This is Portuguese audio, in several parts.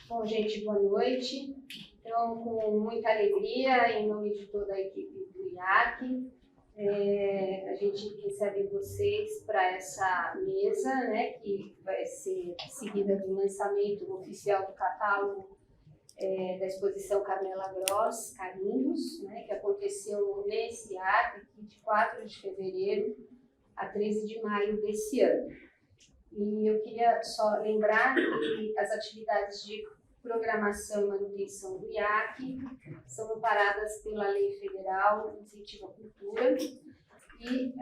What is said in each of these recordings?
Bom, gente, boa noite. Então, com muita alegria, em nome de toda a equipe do IAC, a gente recebe vocês para essa mesa, né, que vai ser seguida do lançamento oficial do catálogo da exposição Carmela Gross, Carimbos, né, que aconteceu nesse IAC, de 4 de fevereiro a 13 de maio desse ano. E eu queria só lembrar que as atividades de programação e manutenção do IAC são amparadas pela Lei Federal de Incentivo à Cultura e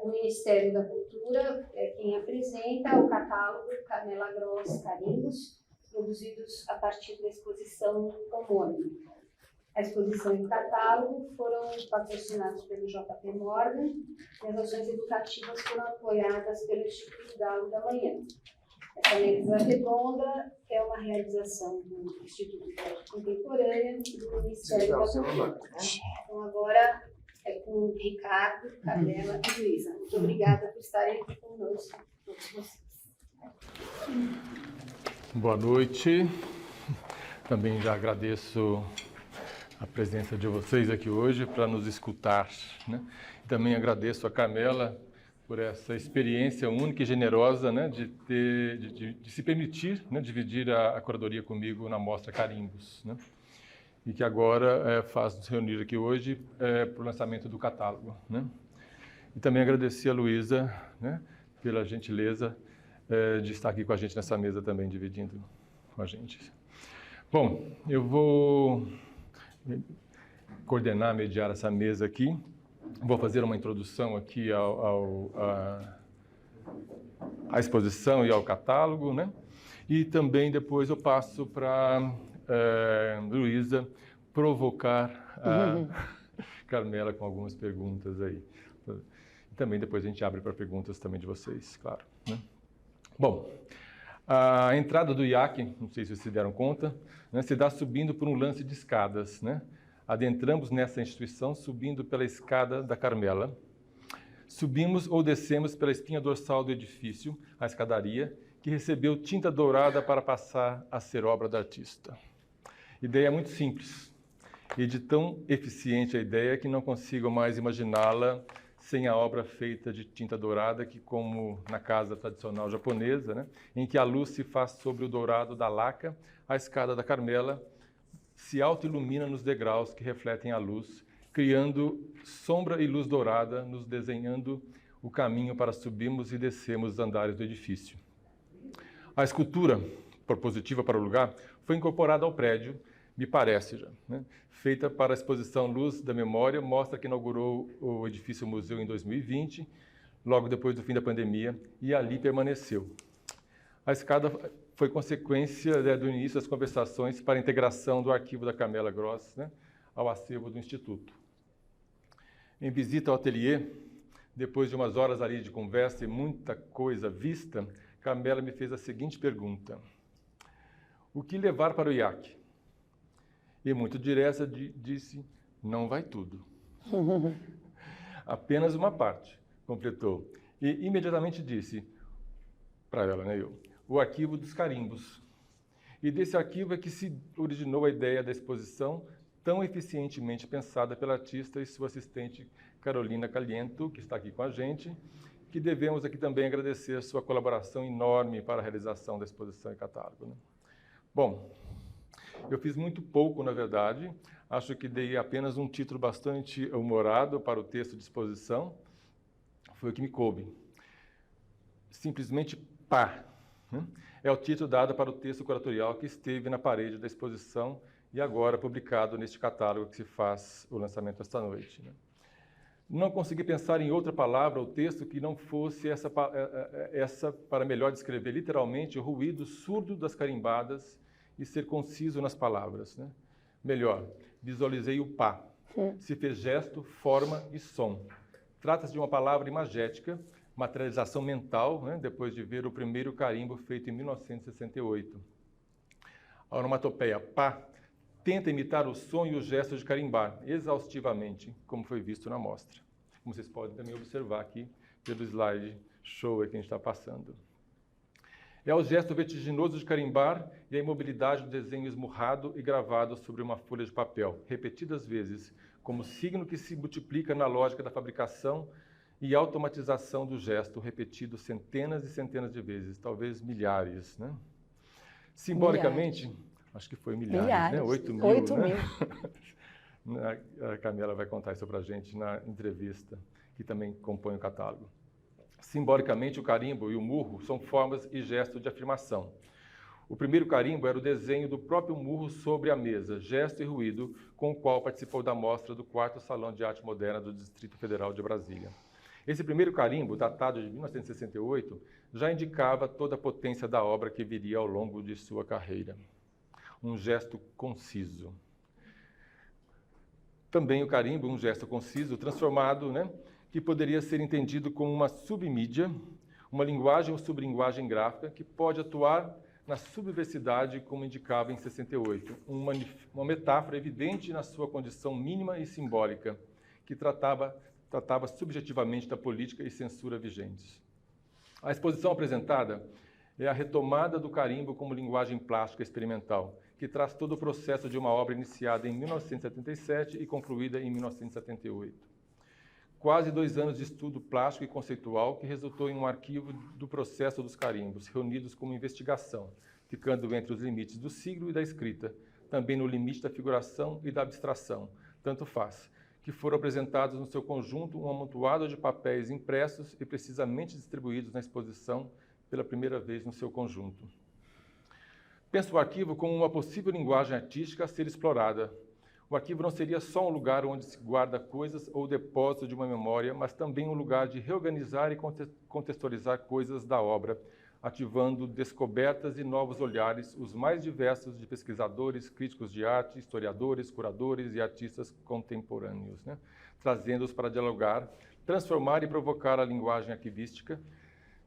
o Ministério da Cultura é quem apresenta o catálogo Carmela Gross Carimbos, produzidos a partir da exposição homônima. A exposição e o catálogo foram patrocinados pelo JP Morgan e as ações educativas foram apoiadas pelo Instituto Galo da Manhã. Essa mesa redonda é uma realização do Instituto de Arte Contemporânea e do Ministério da Cultura. Então, agora é com Ricardo, Carmela e Luísa. Muito obrigada por estarem aqui conosco, todos vocês. Boa noite. Também já agradeço a presença de vocês aqui hoje para nos escutar, né? Também agradeço a Carmela por essa experiência única e generosa, né, de se permitir, né, dividir a curadoria comigo na mostra Carimbos, né, e que agora faz nos reunir aqui hoje para o lançamento do catálogo, né. E também agradecer a Luísa, né, pela gentileza de estar aqui com a gente nessa mesa também, dividindo com a gente. Bom, eu vou coordenar, mediar essa mesa aqui. Vou fazer uma introdução aqui à exposição e ao catálogo, né? E também depois eu passo para Luísa provocar a Carmela com algumas perguntas aí. E também depois a gente abre para perguntas também de vocês, claro, né? Bom, a entrada do IAC, não sei se vocês se deram conta, né, se dá subindo por um lance de escadas, né? Adentramos nessa instituição subindo pela escada da Carmela. Subimos ou descemos pela espinha dorsal do edifício, a escadaria, que recebeu tinta dourada para passar a ser obra da artista. Ideia muito simples e de tão eficiente a ideia que não consigo mais imaginá-la sem a obra feita de tinta dourada, que como na casa tradicional japonesa, né, em que a luz se faz sobre o dourado da laca, a escada da Carmela se auto-ilumina nos degraus que refletem a luz, criando sombra e luz dourada, nos desenhando o caminho para subirmos e descermos os andares do edifício. A escultura, propositiva para o lugar, foi incorporada ao prédio, me parece já, né? Feita para a exposição Luz da Memória, mostra que inaugurou o edifício museu em 2020, logo depois do fim da pandemia, e ali permaneceu. A escada foi consequência do início das conversações para a integração do arquivo da Carmela Gross, né, ao acervo do Instituto. Em visita ao ateliê, depois de umas horas ali de conversa e muita coisa vista, Carmela me fez a seguinte pergunta: o que levar para o IAC? E muito direta disse: não vai tudo. Apenas uma parte, completou. E imediatamente disse para ela, né, o arquivo dos carimbos. E desse arquivo é que se originou a ideia da exposição tão eficientemente pensada pela artista e sua assistente Carolina Caliento, que está aqui com a gente, que devemos aqui também agradecer a sua colaboração enorme para a realização da exposição e catálogo, né? Bom, eu fiz muito pouco, na verdade. Acho que dei apenas um título bastante humorado para o texto de exposição. Foi o que me coube. Simplesmente Pá. É o título dado para o texto curatorial que esteve na parede da exposição e agora publicado neste catálogo que se faz o lançamento esta noite, né? Não consegui pensar em outra palavra ou texto que não fosse essa para melhor descrever literalmente o ruído surdo das carimbadas e ser conciso nas palavras, né? Melhor, visualizei o pá. Se fez gesto, forma e som. Trata-se de uma palavra imagética, materialização mental, né, depois de ver o primeiro carimbo feito em 1968. A onomatopeia pá tenta imitar o som e o gesto de carimbar, exaustivamente, como foi visto na mostra. Como vocês podem também observar aqui pelo slide show que a gente está passando. É o gesto vertiginoso de carimbar e a imobilidade do desenho esmurrado e gravado sobre uma folha de papel, repetidas vezes, como signo que se multiplica na lógica da fabricação e automatização do gesto, repetido centenas e centenas de vezes, talvez milhares, né? Simbolicamente, acho que foi milhares. Né? 8 mil. 8 né? mil. A Camila vai contar isso para a gente na entrevista, que também compõe o catálogo. Simbolicamente, o carimbo e o murro são formas e gestos de afirmação. O primeiro carimbo era o desenho do próprio murro sobre a mesa, gesto e ruído, com o qual participou da mostra do 4º Salão de Arte Moderna do Distrito Federal de Brasília. Esse primeiro carimbo, datado de 1968, já indicava toda a potência da obra que viria ao longo de sua carreira. Um gesto conciso. Também o carimbo, um gesto conciso, transformado, né, que poderia ser entendido como uma submídia, uma linguagem ou sublinguagem gráfica que pode atuar na subversidade, como indicava em 68, uma metáfora evidente na sua condição mínima e simbólica, que tratava subjetivamente da política e censura vigentes. A exposição apresentada é a retomada do carimbo como linguagem plástica experimental, que traz todo o processo de uma obra iniciada em 1977 e concluída em 1978. Quase 2 anos de estudo plástico e conceitual que resultou em um arquivo do processo dos carimbos, reunidos como investigação, ficando entre os limites do siglo e da escrita, também no limite da figuração e da abstração, tanto faz, que foram apresentados no seu conjunto um amontoado de papéis impressos e precisamente distribuídos na exposição pela primeira vez no seu conjunto. Penso o arquivo como uma possível linguagem artística a ser explorada. O arquivo não seria só um lugar onde se guarda coisas ou depósito de uma memória, mas também um lugar de reorganizar e contextualizar coisas da obra, ativando descobertas e novos olhares, os mais diversos de pesquisadores, críticos de arte, historiadores, curadores e artistas contemporâneos, né? Trazendo-os para dialogar, transformar e provocar a linguagem arquivística,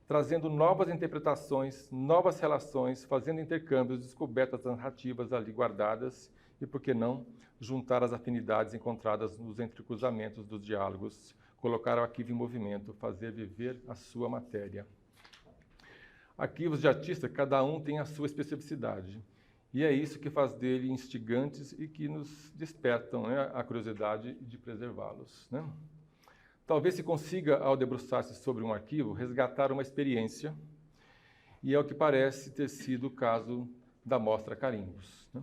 trazendo novas interpretações, novas relações, fazendo intercâmbios, descobertas narrativas ali guardadas e, por que não, juntar as afinidades encontradas nos entrecruzamentos dos diálogos, colocar o arquivo em movimento, fazer viver a sua matéria. Arquivos de artista, cada um tem a sua especificidade. E é isso que faz dele instigantes e que nos despertam, né, a curiosidade de preservá-los, né? Talvez se consiga, ao debruçar-se sobre um arquivo, resgatar uma experiência, e é o que parece ter sido o caso da mostra Carimbos, né?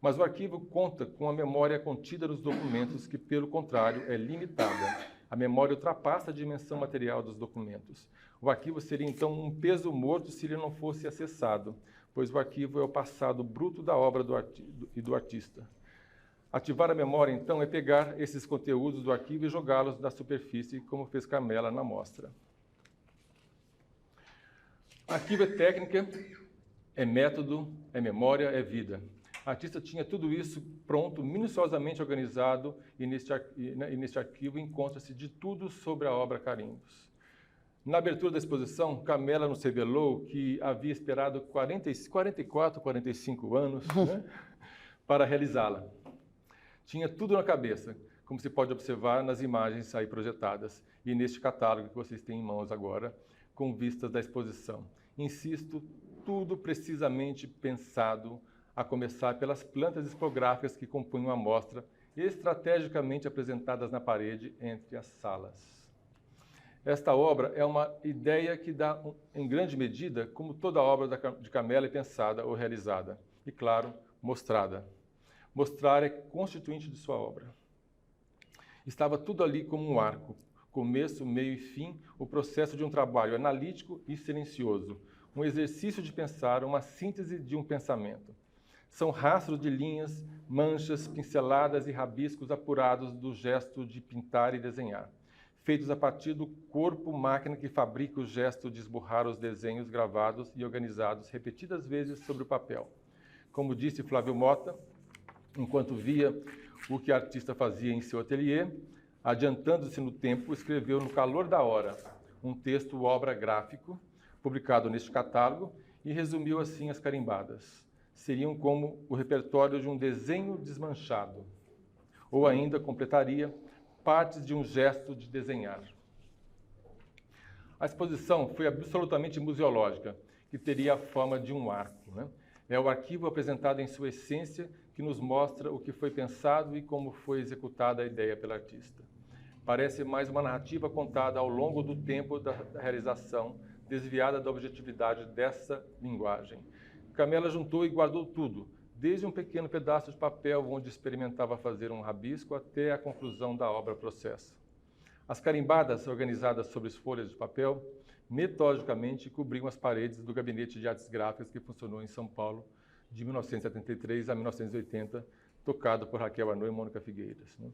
Mas o arquivo conta com a memória contida nos documentos, que, pelo contrário, é limitada. A memória ultrapassa a dimensão material dos documentos. O arquivo seria, então, um peso morto se ele não fosse acessado, pois o arquivo é o passado bruto da obra do artista. Ativar a memória, então, é pegar esses conteúdos do arquivo e jogá-los na superfície, como fez Carmela na mostra. Arquivo é técnica, é método, é memória, é vida. A artista tinha tudo isso pronto, minuciosamente organizado, e neste arquivo encontra-se de tudo sobre a obra Carimbos. Na abertura da exposição, Carmela nos revelou que havia esperado 44, 45 anos, né, para realizá-la. Tinha tudo na cabeça, como se pode observar nas imagens aí projetadas e neste catálogo que vocês têm em mãos agora, com vistas da exposição. Insisto, tudo precisamente pensado, a começar pelas plantas expográficas que compunham a mostra, estrategicamente apresentadas na parede entre as salas. Esta obra é uma ideia que dá, em grande medida, como toda obra de Carmela é pensada ou realizada, e, claro, mostrada. Mostrar é constituinte de sua obra. Estava tudo ali como um arco, começo, meio e fim, o processo de um trabalho analítico e silencioso, um exercício de pensar, uma síntese de um pensamento. São rastros de linhas, manchas, pinceladas e rabiscos apurados do gesto de pintar e desenhar, feitos a partir do corpo-máquina que fabrica o gesto de esborrar os desenhos gravados e organizados repetidas vezes sobre o papel. Como disse Flávio Mota, enquanto via o que a artista fazia em seu ateliê, adiantando-se no tempo, escreveu no calor da hora um texto obra gráfico, publicado neste catálogo, e resumiu assim as carimbadas. Seriam como o repertório de um desenho desmanchado, ou ainda completaria partes de um gesto de desenhar. A exposição foi absolutamente museológica, que teria a forma de um arco, né? É o arquivo apresentado em sua essência que nos mostra o que foi pensado e como foi executada a ideia pelo artista. Parece mais uma narrativa contada ao longo do tempo da realização, desviada da objetividade dessa linguagem. Camela juntou e guardou tudo, desde um pequeno pedaço de papel onde experimentava fazer um rabisco até a conclusão da obra-processo. As carimbadas, organizadas sobre as folhas de papel, metodicamente cobriam as paredes do Gabinete de Artes Gráficas que funcionou em São Paulo de 1973 a 1980, tocado por Raquel Arnaud e Mônica Figueiras, né?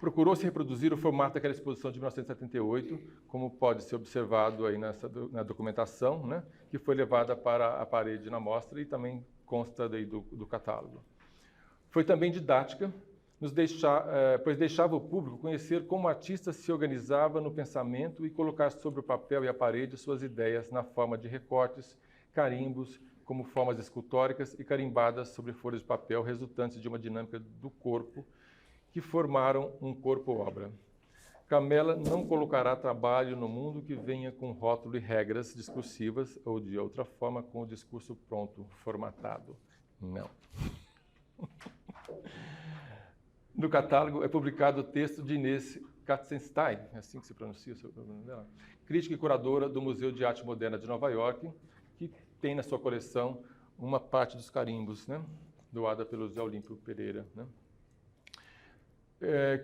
Procurou-se reproduzir o formato daquela exposição de 1978, como pode ser observado aí na documentação, né, que foi levada para a parede na mostra e também consta daí do catálogo. Foi também didática, pois deixava o público conhecer como o artista se organizava no pensamento e colocar sobre o papel e a parede suas ideias na forma de recortes, carimbos, como formas escultóricas e carimbadas sobre folhas de papel resultantes de uma dinâmica do corpo, que formaram um corpo-obra. Camela não colocará trabalho no mundo que venha com rótulo e regras discursivas ou, de outra forma, com o discurso pronto, formatado. Não. No catálogo é publicado o texto de Inês Katzenstein, é assim que se pronuncia o nome dela, crítica e curadora do Museu de Arte Moderna de Nova York, que tem na sua coleção uma parte dos carimbos, né, doada pelo José Olímpio Pereira, né,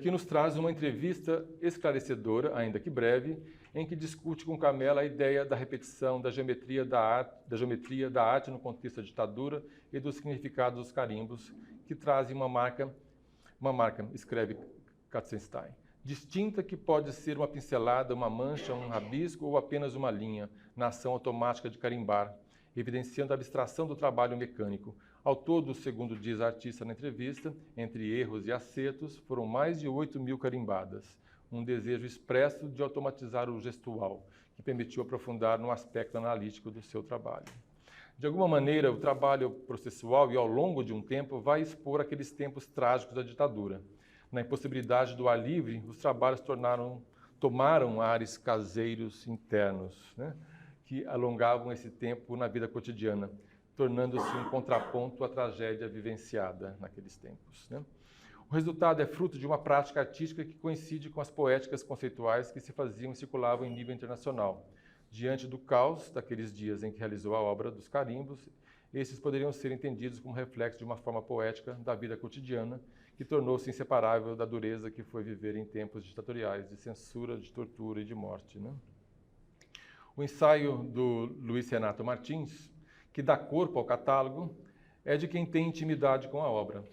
que nos traz uma entrevista esclarecedora, ainda que breve, em que discute com Camela a ideia da repetição da geometria da arte no contexto da ditadura e do significado dos carimbos, que trazem uma marca, escreve Katzenstein, distinta que pode ser uma pincelada, uma mancha, um rabisco ou apenas uma linha, na ação automática de carimbar, evidenciando a abstração do trabalho mecânico. Ao todo, segundo diz a artista na entrevista, entre erros e acertos, foram mais de 8.000 carimbadas, um desejo expresso de automatizar o gestual, que permitiu aprofundar no aspecto analítico do seu trabalho. De alguma maneira, o trabalho processual e ao longo de um tempo vai expor aqueles tempos trágicos da ditadura. Na impossibilidade do ar livre, os trabalhos tomaram ares caseiros internos, né, que alongavam esse tempo na vida cotidiana, tornando-se um contraponto à tragédia vivenciada naqueles tempos, né? O resultado é fruto de uma prática artística que coincide com as poéticas conceituais que se faziam e circulavam em nível internacional. Diante do caos daqueles dias em que realizou a obra dos carimbos, esses poderiam ser entendidos como reflexo de uma forma poética da vida cotidiana, que tornou-se inseparável da dureza que foi viver em tempos ditatoriais, de censura, de tortura e de morte, né? O ensaio do Luiz Renato Martins, que dá corpo ao catálogo, é de quem tem intimidade com a obra.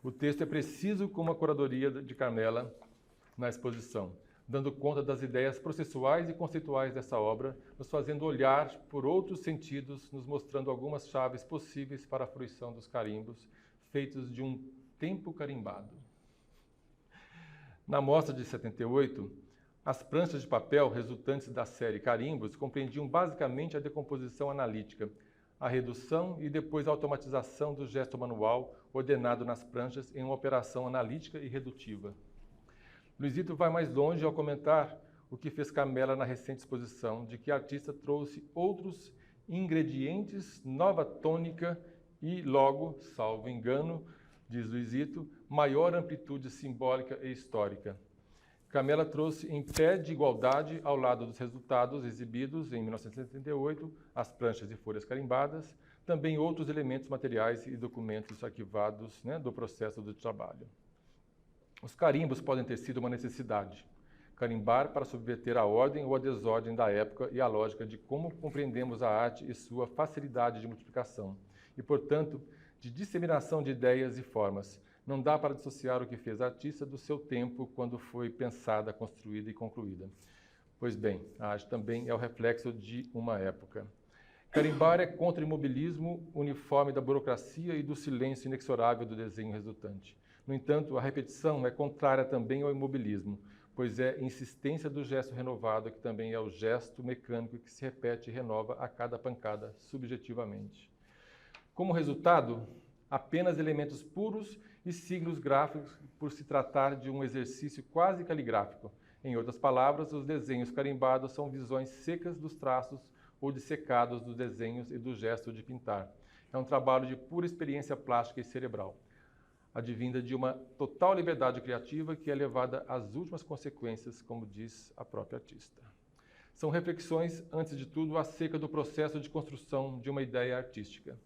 O texto é preciso como a curadoria de Camela na exposição, dando conta das ideias processuais e conceituais dessa obra, nos fazendo olhar por outros sentidos, nos mostrando algumas chaves possíveis para a fruição dos carimbos, feitos de um tempo carimbado. Na mostra de 78, as pranchas de papel resultantes da série Carimbos compreendiam basicamente a decomposição analítica, a redução e depois a automatização do gesto manual ordenado nas pranchas em uma operação analítica e redutiva. Luizito vai mais longe ao comentar o que fez Camela na recente exposição, de que a artista trouxe outros ingredientes, nova tônica e logo, salvo engano, diz Luizito, maior amplitude simbólica e histórica. Camela trouxe em pé de igualdade, ao lado dos resultados exibidos em 1978, as pranchas e folhas carimbadas, também outros elementos materiais e documentos arquivados, né, do processo do trabalho. Os carimbos podem ter sido uma necessidade. Carimbar para subverter a ordem ou a desordem da época e a lógica de como compreendemos a arte e sua facilidade de multiplicação, e, portanto, de disseminação de ideias e formas. Não dá para dissociar o que fez a artista do seu tempo quando foi pensada, construída e concluída. Pois bem, a arte também é o reflexo de uma época. Carimbar é contra o imobilismo uniforme da burocracia e do silêncio inexorável do desenho resultante. No entanto, a repetição é contrária também ao imobilismo, pois é insistência do gesto renovado que também é o gesto mecânico que se repete e renova a cada pancada, subjetivamente. Como resultado, apenas elementos puros e signos gráficos por se tratar de um exercício quase caligráfico. Em outras palavras, os desenhos carimbados são visões secas dos traços ou dissecados dos desenhos e do gesto de pintar. É um trabalho de pura experiência plástica e cerebral, advinda de uma total liberdade criativa que é levada às últimas consequências, como diz a própria artista. São reflexões, antes de tudo, acerca do processo de construção de uma ideia artística.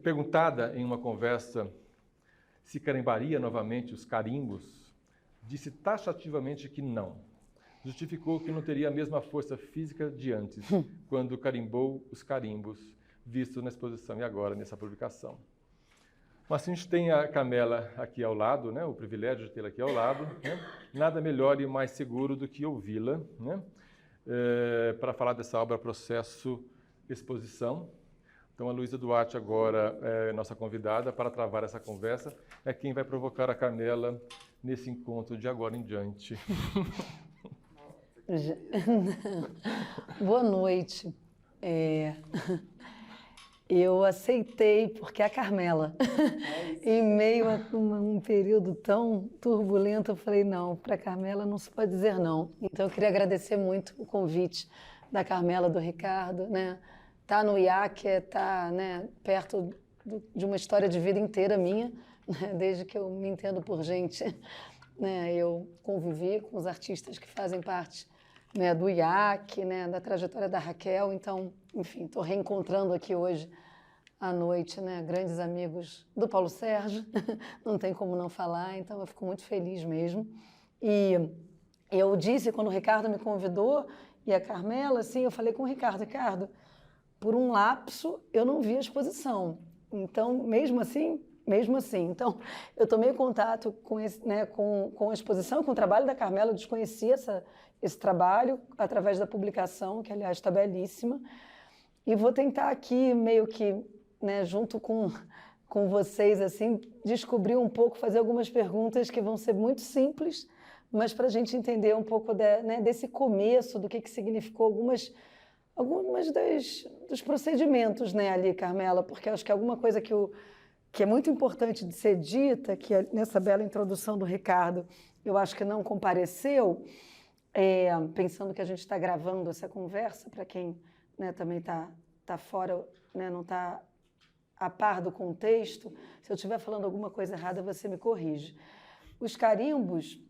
Perguntada em uma conversa se carimbaria novamente os carimbos, disse taxativamente que não. Justificou que não teria a mesma força física de antes, quando carimbou os carimbos, vistos na exposição e agora nessa publicação. Mas a gente tem a Carmela aqui ao lado, né? O privilégio de tê-la aqui ao lado, né? Nada melhor e mais seguro do que ouvi-la, né? Para falar dessa obra Processo Exposição. Então, a Luísa Duarte agora é nossa convidada para travar essa conversa, é quem vai provocar a Carmela nesse encontro de agora em diante. Boa noite. Eu aceitei, porque é a Carmela. Em meio a um período tão turbulento, eu falei, não, para a Carmela não se pode dizer não. Então, eu queria agradecer muito o convite da Carmela, do Ricardo, né? Tá no IAC, tá, né, perto de uma história de vida inteira minha, né? Desde que eu me entendo por gente, né? Eu convivi com os artistas que fazem parte, né, do IAC, né, da trajetória da Raquel. Então, enfim, estou reencontrando aqui hoje à noite, né, grandes amigos do Paulo Sérgio, não tem como não falar, então eu fico muito feliz mesmo. E eu disse, quando o Ricardo me convidou, e a Carmela, assim, eu falei com o Ricardo, por um lapso eu não vi a exposição, então, mesmo assim, então, eu tomei contato com, com a exposição, com o trabalho da Carmela, eu desconhecia esse trabalho através da publicação, que, aliás, está belíssima, e vou tentar aqui, meio que, né, junto com vocês, assim, descobrir um pouco, fazer algumas perguntas que vão ser muito simples, mas para a gente entender um pouco desse começo, do que significou algumas dos procedimentos, né, ali, Carmela, porque acho que alguma coisa que é muito importante de ser dita, que nessa bela introdução do Ricardo, eu acho que não compareceu, pensando que a gente está gravando essa conversa, para quem, né, também tá fora, né, não está a par do contexto, se eu estiver falando alguma coisa errada, você me corrige. Os carimbos,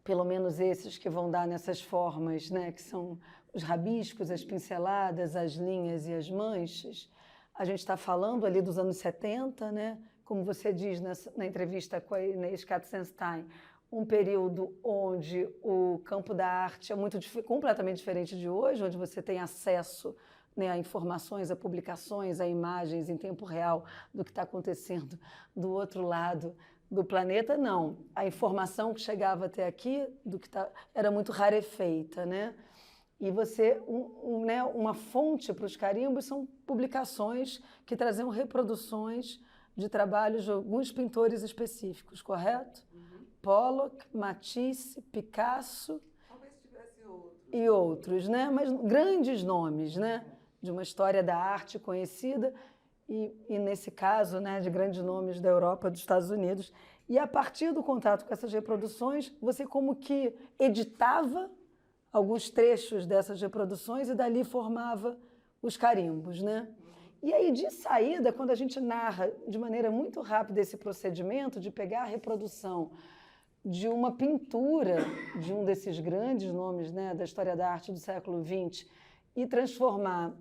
pelo menos esses que vão dar nessas formas, né, que são os rabiscos, as pinceladas, as linhas e as manchas, a gente está falando ali dos anos 70, né, como você diz na entrevista com a Inês Katzenstein, um período onde o campo da arte é completamente diferente de hoje, onde você tem acesso, né, a informações, a publicações, a imagens em tempo real do que está acontecendo do outro lado do planeta. Não, a informação que chegava até aqui era muito rarefeita, né? E você, né, uma fonte para os carimbos são publicações que traziam reproduções de trabalhos de alguns pintores específicos, correto? Uhum. Pollock, Matisse, Picasso. Talvez tivesse outros. E outros, né? Mas grandes nomes, né? De uma história da arte conhecida e nesse caso, né, de grandes nomes da Europa, dos Estados Unidos. E a partir do contato com essas reproduções, você como que editava alguns trechos dessas reproduções e dali formava os carimbos, né? E aí, de saída, quando a gente narra de maneira muito rápida esse procedimento de pegar a reprodução de uma pintura de um desses grandes nomes, né, da história da arte do século XX e transformar,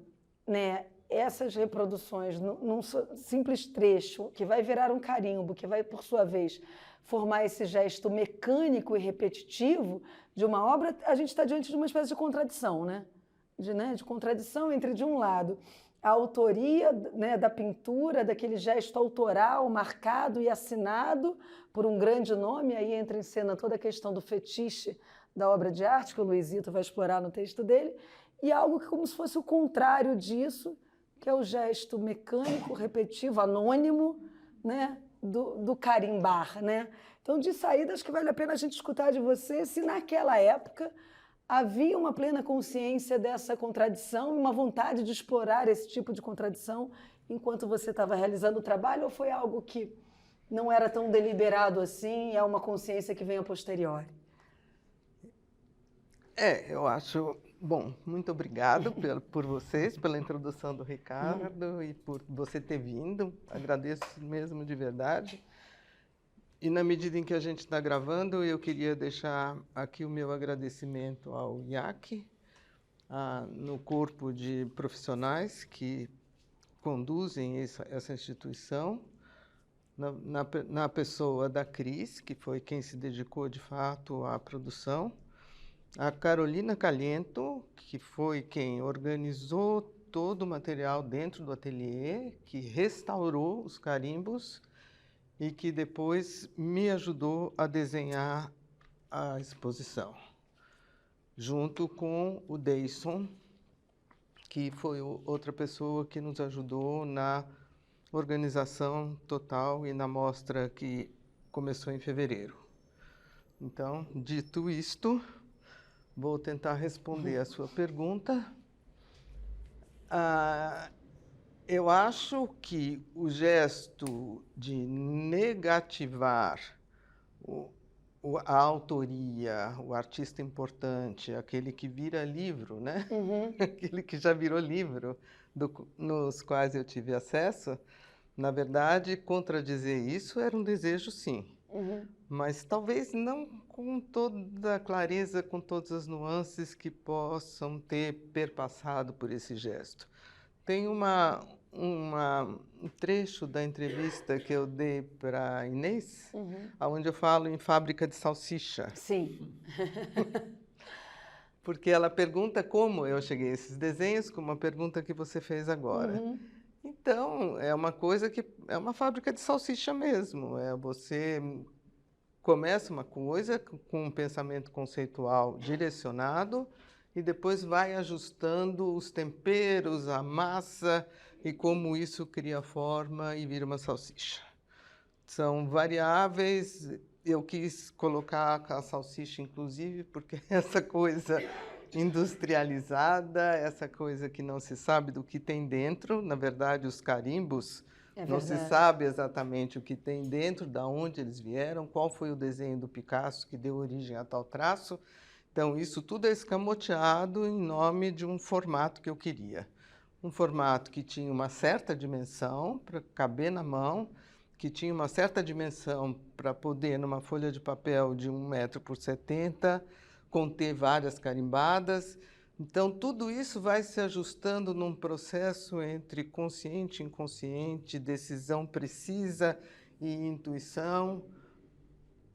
né, essas reproduções num simples trecho que vai virar um carimbo, que vai, por sua vez, formar esse gesto mecânico e repetitivo de uma obra, a gente está diante de uma espécie de contradição, né? De contradição entre, de um lado, a autoria, né, da pintura, daquele gesto autoral marcado e assinado por um grande nome, aí entra em cena toda a questão do fetiche da obra de arte, que o Luizito vai explorar no texto dele, e algo que como se fosse o contrário disso, que é o gesto mecânico, repetitivo, anônimo, né, do carimbar, né? Então, de saída, acho que vale a pena a gente escutar de você se naquela época havia uma plena consciência dessa contradição, uma vontade de explorar esse tipo de contradição enquanto você estava realizando o trabalho, ou foi algo que não era tão deliberado assim, é uma consciência que vem a posteriori? Eu acho Bom, muito obrigado por vocês, pela introdução do Ricardo e por você ter vindo. Agradeço mesmo de verdade. E na medida em que a gente está gravando, eu queria deixar aqui o meu agradecimento ao IAC, no corpo de profissionais que conduzem essa instituição, na pessoa da Cris, que foi quem se dedicou de fato à produção, a Carolina Caliento, que foi quem organizou todo o material dentro do ateliê, que restaurou os carimbos e que depois me ajudou a desenhar a exposição, junto com o Deison, que foi outra pessoa que nos ajudou na organização total e na mostra que começou em fevereiro. Então, dito isto, vou tentar responder a sua pergunta. Eu acho que o gesto de negativar a autoria, o artista importante, aquele que vira livro, né? Aquele que já virou livro, nos quais eu tive acesso, na verdade, contradizer isso era um desejo, sim. Mas talvez não com toda a clareza, com todas as nuances que possam ter perpassado por esse gesto. Tem um trecho da entrevista que eu dei para a Inês, onde eu falo em fábrica de salsicha. Sim. Porque ela pergunta como eu cheguei a esses desenhos, com uma pergunta que você fez agora. Então, é uma coisa que é uma fábrica de salsicha mesmo. Você começa uma coisa com um pensamento conceitual direcionado e depois vai ajustando os temperos, a massa e como isso cria forma e vira uma salsicha. São variáveis. Eu quis colocar a salsicha, inclusive, porque essa coisa industrializada, essa coisa que não se sabe do que tem dentro, na verdade, os carimbos, não se sabe exatamente o que tem dentro, de onde eles vieram, qual foi o desenho do Picasso que deu origem a tal traço. Então, isso tudo é escamoteado em nome de um formato que eu queria. Um formato que tinha uma certa dimensão para caber na mão, que tinha uma certa dimensão para poder, numa folha de papel de 1 metro por 70, conter várias carimbadas. Então, tudo isso vai se ajustando num processo entre consciente e inconsciente, decisão precisa e intuição.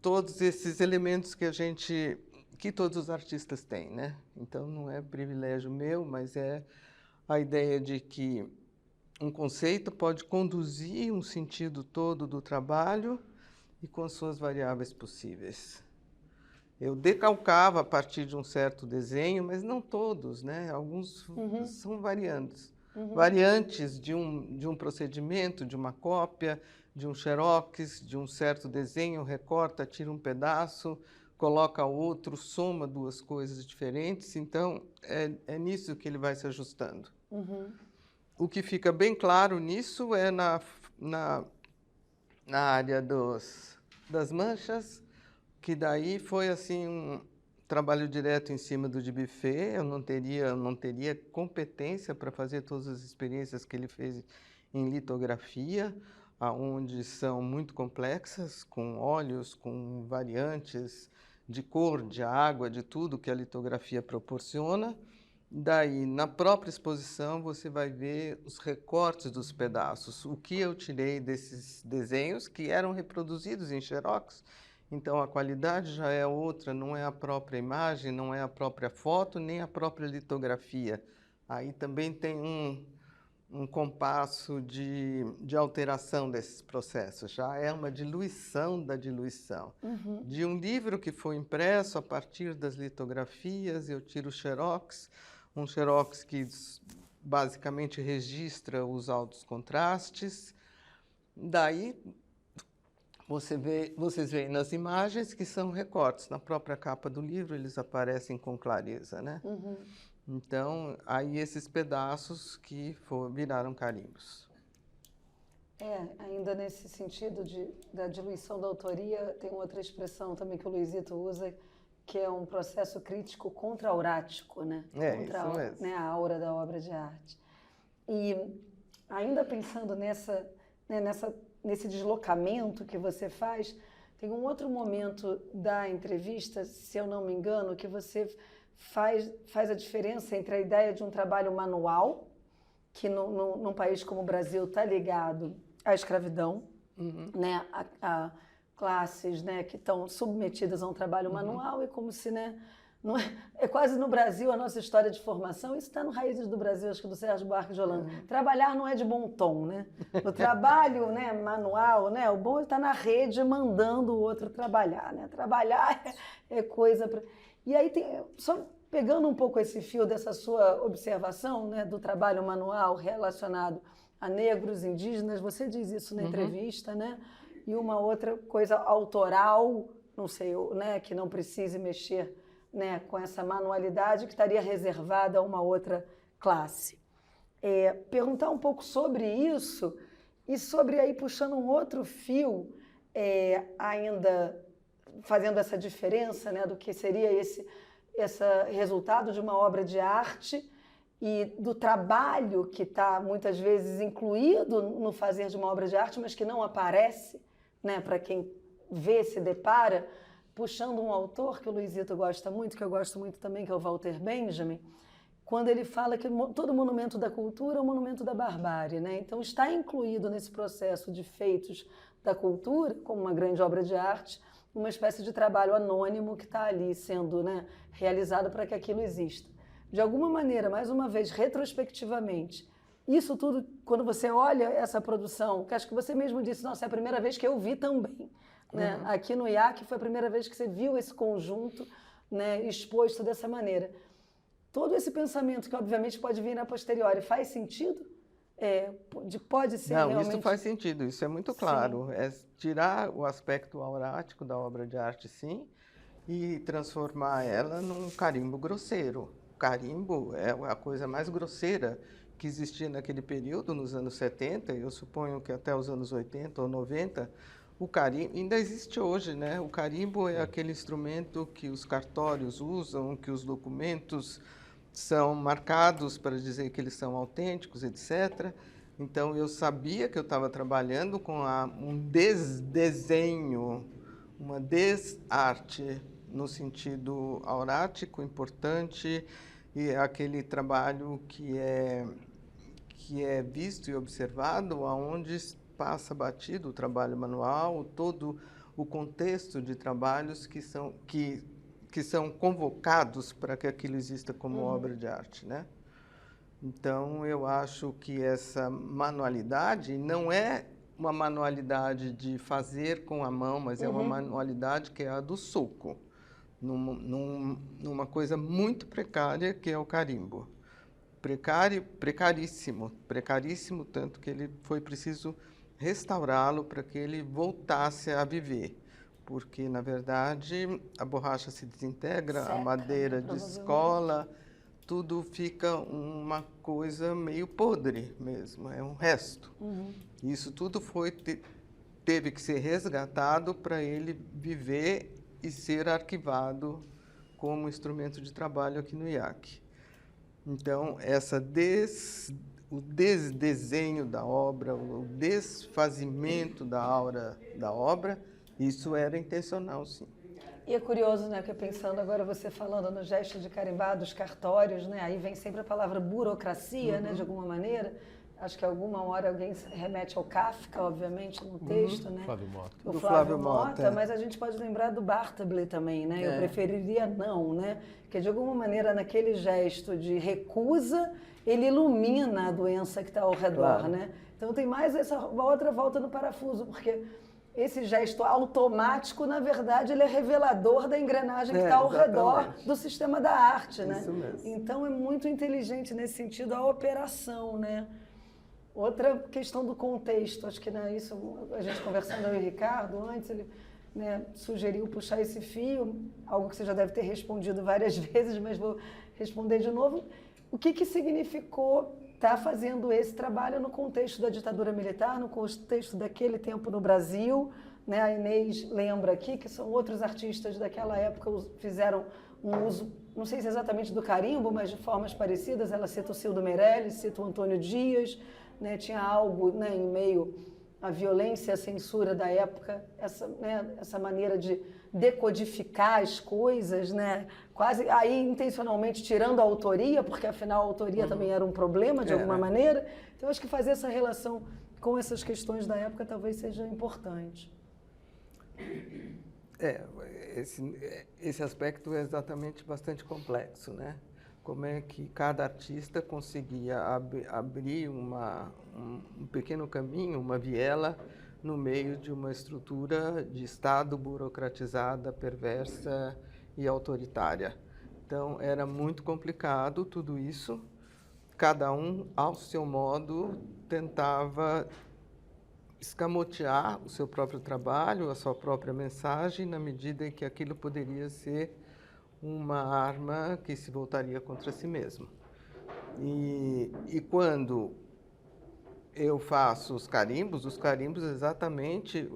Todos esses elementos que todos os artistas têm, né? Então, não é privilégio meu, mas é a ideia de que um conceito pode conduzir um sentido todo do trabalho e com as suas variáveis possíveis. Eu decalcava a partir de um certo desenho, mas não todos, né? Alguns são variantes. Variantes de um procedimento, de uma cópia, de um xerox, de um certo desenho, recorta, tira um pedaço, coloca outro, soma duas coisas diferentes. Então, é nisso que ele vai se ajustando. O que fica bem claro nisso é na área das manchas, que daí foi assim um trabalho direto em cima do de buffet. Eu não teria competência para fazer todas as experiências que ele fez em litografia, aonde são muito complexas, com óleos, com variantes de cor, de água, de tudo que a litografia proporciona. Daí, na própria exposição, você vai ver os recortes dos pedaços, o que eu tirei desses desenhos que eram reproduzidos em xerox. Então, a qualidade já é outra, não é a própria imagem, não é a própria foto, nem a própria litografia. Aí também tem um compasso de alteração desses processos, já é uma diluição da diluição. De um livro que foi impresso a partir das litografias, eu tiro o xerox, um xerox que basicamente registra os altos contrastes. Daí, vocês veem nas imagens que são recortes. Na própria capa do livro, eles aparecem com clareza, né? Então, aí esses pedaços que viraram carimbos. Ainda nesse sentido da diluição da autoria, tem outra expressão também que o Luizito usa, que é um processo crítico contra-aurático, né? Isso mesmo. Né, a aura da obra de arte. E ainda pensando nesse deslocamento que você faz, tem um outro momento da entrevista, se eu não me engano, que você faz a diferença entre a ideia de um trabalho manual, que num país como o Brasil está ligado à escravidão, né, a classes, né, que estão submetidas a um trabalho manual, e como se, né, não é quase no Brasil a nossa história de formação, isso está no Raízes do Brasil, acho que do Sérgio Buarque de Holanda. Trabalhar não é de bom tom, né? O trabalho, né, manual, né, o bom é estar na rede mandando o outro trabalhar, né? Trabalhar é coisa para... E aí, só pegando um pouco esse fio dessa sua observação, né, do trabalho manual relacionado a negros, indígenas, você diz isso na entrevista, né? E uma outra coisa autoral, não sei, né, que não precise mexer, né, com essa manualidade que estaria reservada a uma outra classe. Perguntar um pouco sobre isso e sobre aí puxando um outro fio, ainda fazendo essa diferença, né, do que seria esse resultado de uma obra de arte e do trabalho que está muitas vezes incluído no fazer de uma obra de arte, mas que não aparece, né, para quem vê, se depara, puxando um autor que o Luizito gosta muito, que eu gosto muito também, que é o Walter Benjamin, quando ele fala que todo monumento da cultura é um monumento da barbárie, né? Então está incluído nesse processo de feitos da cultura, como uma grande obra de arte, uma espécie de trabalho anônimo que está ali sendo, né, realizado para que aquilo exista. De alguma maneira, mais uma vez, retrospectivamente, isso tudo, quando você olha essa produção, que acho que você mesmo disse, nossa, é a primeira vez que eu vi também, né? Aqui no IAC foi a primeira vez que você viu esse conjunto, né, exposto dessa maneira. Todo esse pensamento, que obviamente pode vir a posteriori, faz sentido? Pode ser Não, realmente... isso faz sentido, isso é muito claro. Sim. É tirar o aspecto aurático da obra de arte, sim, e transformar ela num carimbo grosseiro. O carimbo é a coisa mais grosseira que existia naquele período, nos anos 70, e eu suponho que até os anos 80 ou 90, o carimbo ainda existe hoje, né? O carimbo é aquele instrumento que os cartórios usam, que os documentos são marcados para dizer que eles são autênticos, etc. Então, eu sabia que eu estava trabalhando com um desdesenho, uma desarte, no sentido aurático, importante, e é aquele trabalho que é visto e observado, aonde passa batido o trabalho manual, todo o contexto de trabalhos que são convocados para que aquilo exista como obra de arte, né? Então, eu acho que essa manualidade não é uma manualidade de fazer com a mão, mas é uma manualidade que é a do soco, numa coisa muito precária, que é o carimbo. Precaríssimo, tanto que ele foi preciso restaurá-lo para que ele voltasse a viver. Porque, na verdade, a borracha se desintegra, a madeira descola, tudo fica uma coisa meio podre mesmo, é um resto. Isso tudo teve que ser resgatado para ele viver e ser arquivado como instrumento de trabalho aqui no IAC. Então, o desdesenho da obra, o desfazimento da aura da obra, isso era intencional, sim. E é curioso, né, que pensando agora você falando no gesto de carimbar dos cartórios, né, aí vem sempre a palavra burocracia, né, de alguma maneira. Acho que alguma hora alguém remete ao Kafka, obviamente, no texto, né? Flávio Mota. O Flávio Mota, mas a gente pode lembrar do Bartleby também, né? Eu preferiria não, né? Porque de alguma maneira naquele gesto de recusa, ele ilumina a doença que está ao redor, né? Então tem mais essa outra volta no parafuso, porque esse gesto automático, na verdade, ele é revelador da engrenagem que está ao redor do sistema da arte, né? Isso mesmo. Então é muito inteligente nesse sentido a operação, né? Outra questão do contexto, acho que isso a gente conversando eu e o Ricardo antes, ele, né, sugeriu puxar esse fio, algo que você já deve ter respondido várias vezes, mas vou responder de novo. O que significou estar fazendo esse trabalho no contexto da ditadura militar, no contexto daquele tempo no Brasil, né, a Inês lembra aqui, que são outros artistas daquela época fizeram um uso, não sei se exatamente do carimbo, mas de formas parecidas. Ela cita o Cildo Meirelles, cita o Antônio Dias, né, tinha algo, né, em meio à violência, à censura da época, essa maneira de decodificar as coisas, né, quase aí intencionalmente tirando a autoria, porque afinal a autoria também era um problema de alguma maneira. Então acho que fazer essa relação com essas questões da época talvez seja importante. Esse aspecto é exatamente bastante complexo, né? Como é que cada artista conseguia abrir um pequeno caminho, uma viela, no meio de uma estrutura de Estado burocratizada, perversa e autoritária. Então, era muito complicado tudo isso. Cada um, ao seu modo, tentava escamotear o seu próprio trabalho, a sua própria mensagem, na medida em que aquilo poderia ser uma arma que se voltaria contra si mesmo. E quando eu faço os carimbos exatamente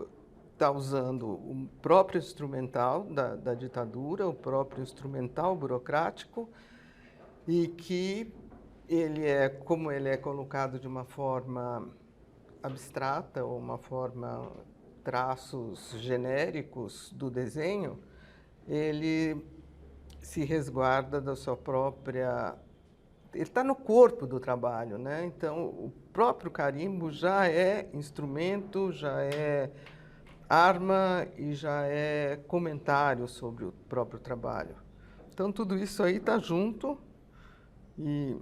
está usando o próprio instrumental da ditadura, o próprio instrumental burocrático, e que como ele é colocado de uma forma abstrata, ou uma forma, traços genéricos do desenho, ele se resguarda da sua própria... Ele está no corpo do trabalho, né? Então, o próprio carimbo já é instrumento, já é arma e já é comentário sobre o próprio trabalho. Então, tudo isso aí está junto e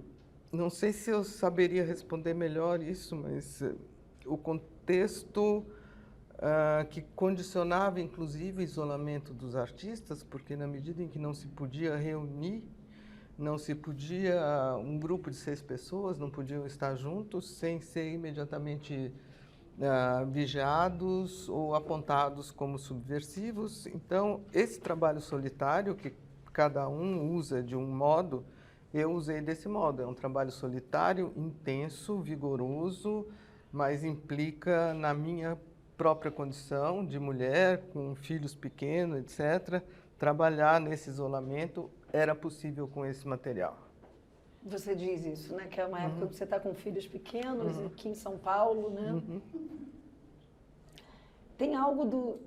não sei se eu saberia responder melhor isso, mas o contexto que condicionava, inclusive, o isolamento dos artistas, porque na medida em que não se podia reunir, um grupo de 6 pessoas não podiam estar juntos sem ser imediatamente vigiados ou apontados como subversivos. Então, esse trabalho solitário, que cada um usa de um modo, eu usei desse modo. É um trabalho solitário, intenso, vigoroso, mas implica, na minha própria condição de mulher, com filhos pequenos, etc., trabalhar nesse isolamento era possível com esse material. Você diz isso, né? Que é uma época que você está com filhos pequenos, aqui em São Paulo, né? Tem algo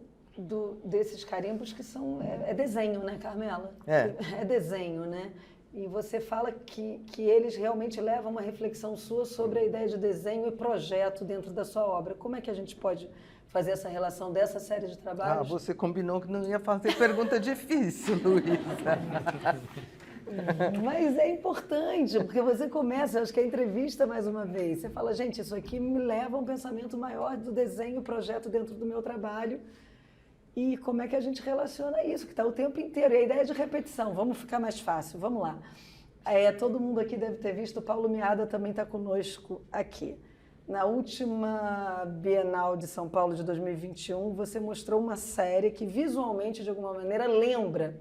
desses carimbos que são... É desenho, né, Carmela? É desenho, né? E você fala que eles realmente levam uma reflexão sua sobre a ideia de desenho e projeto dentro da sua obra. Como é que a gente pode fazer essa relação dessa série de trabalhos? Você combinou que não ia fazer pergunta difícil, Luísa. Mas é importante, porque você começa, acho que a entrevista mais uma vez, você fala, gente, isso aqui me leva a um pensamento maior do desenho e projeto dentro do meu trabalho. E como é que a gente relaciona isso, que está o tempo inteiro. E a ideia de repetição, vamos ficar mais fácil, vamos lá. Todo mundo aqui deve ter visto, o Paulo Miada também está conosco aqui. Na última Bienal de São Paulo de 2021, você mostrou uma série que visualmente, de alguma maneira, lembra,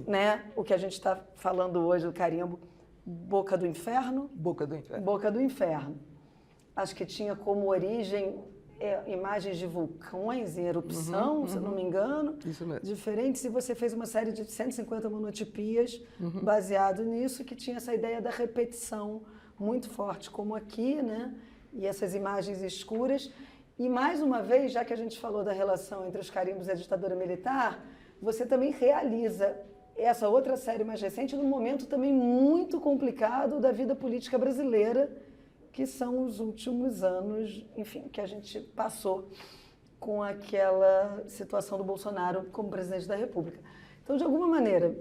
né, o que a gente está falando hoje, o carimbo, Boca do Inferno? Boca do Inferno. Boca do Inferno. Acho que tinha como origem... imagens de vulcões em erupção, se eu não me engano. Isso mesmo. Diferentes, e você fez uma série de 150 monotipias baseado nisso, que tinha essa ideia da repetição muito forte, como aqui, né? E essas imagens escuras. E, mais uma vez, já que a gente falou da relação entre os carimbos e a ditadura militar, você também realiza essa outra série mais recente num momento também muito complicado da vida política brasileira, que são os últimos anos, enfim, que a gente passou com aquela situação do Bolsonaro como presidente da República. Então, de alguma maneira,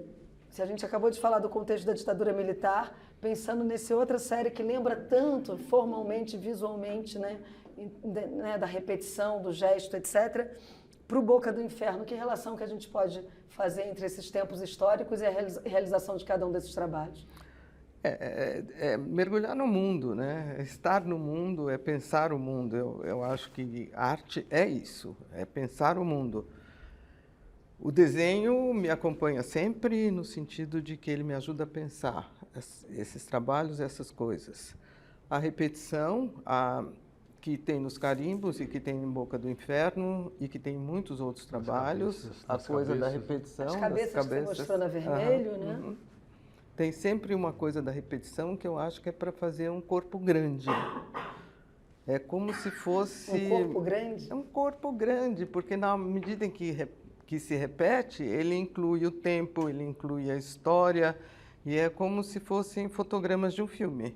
se a gente acabou de falar do contexto da ditadura militar, pensando nessa outra série que lembra tanto, formalmente, visualmente, né, da repetição, do gesto, etc., para o Boca do Inferno, que relação que a gente pode fazer entre esses tempos históricos e a realização de cada um desses trabalhos? Mergulhar no mundo, né? Estar no mundo é pensar o mundo. Eu acho que arte é isso, é pensar o mundo. O desenho me acompanha sempre no sentido de que ele me ajuda a pensar esses trabalhos, essas coisas. A repetição, que tem nos carimbos e que tem em Boca do Inferno e que tem em muitos outros trabalhos, a coisa da repetição. As cabeças que você mostrou na vermelho, né? Tem sempre uma coisa da repetição que eu acho que é para fazer um corpo grande. É como se fosse... Um corpo grande? É um corpo grande, porque na medida em que se repete, ele inclui o tempo, ele inclui a história, e é como se fossem fotogramas de um filme.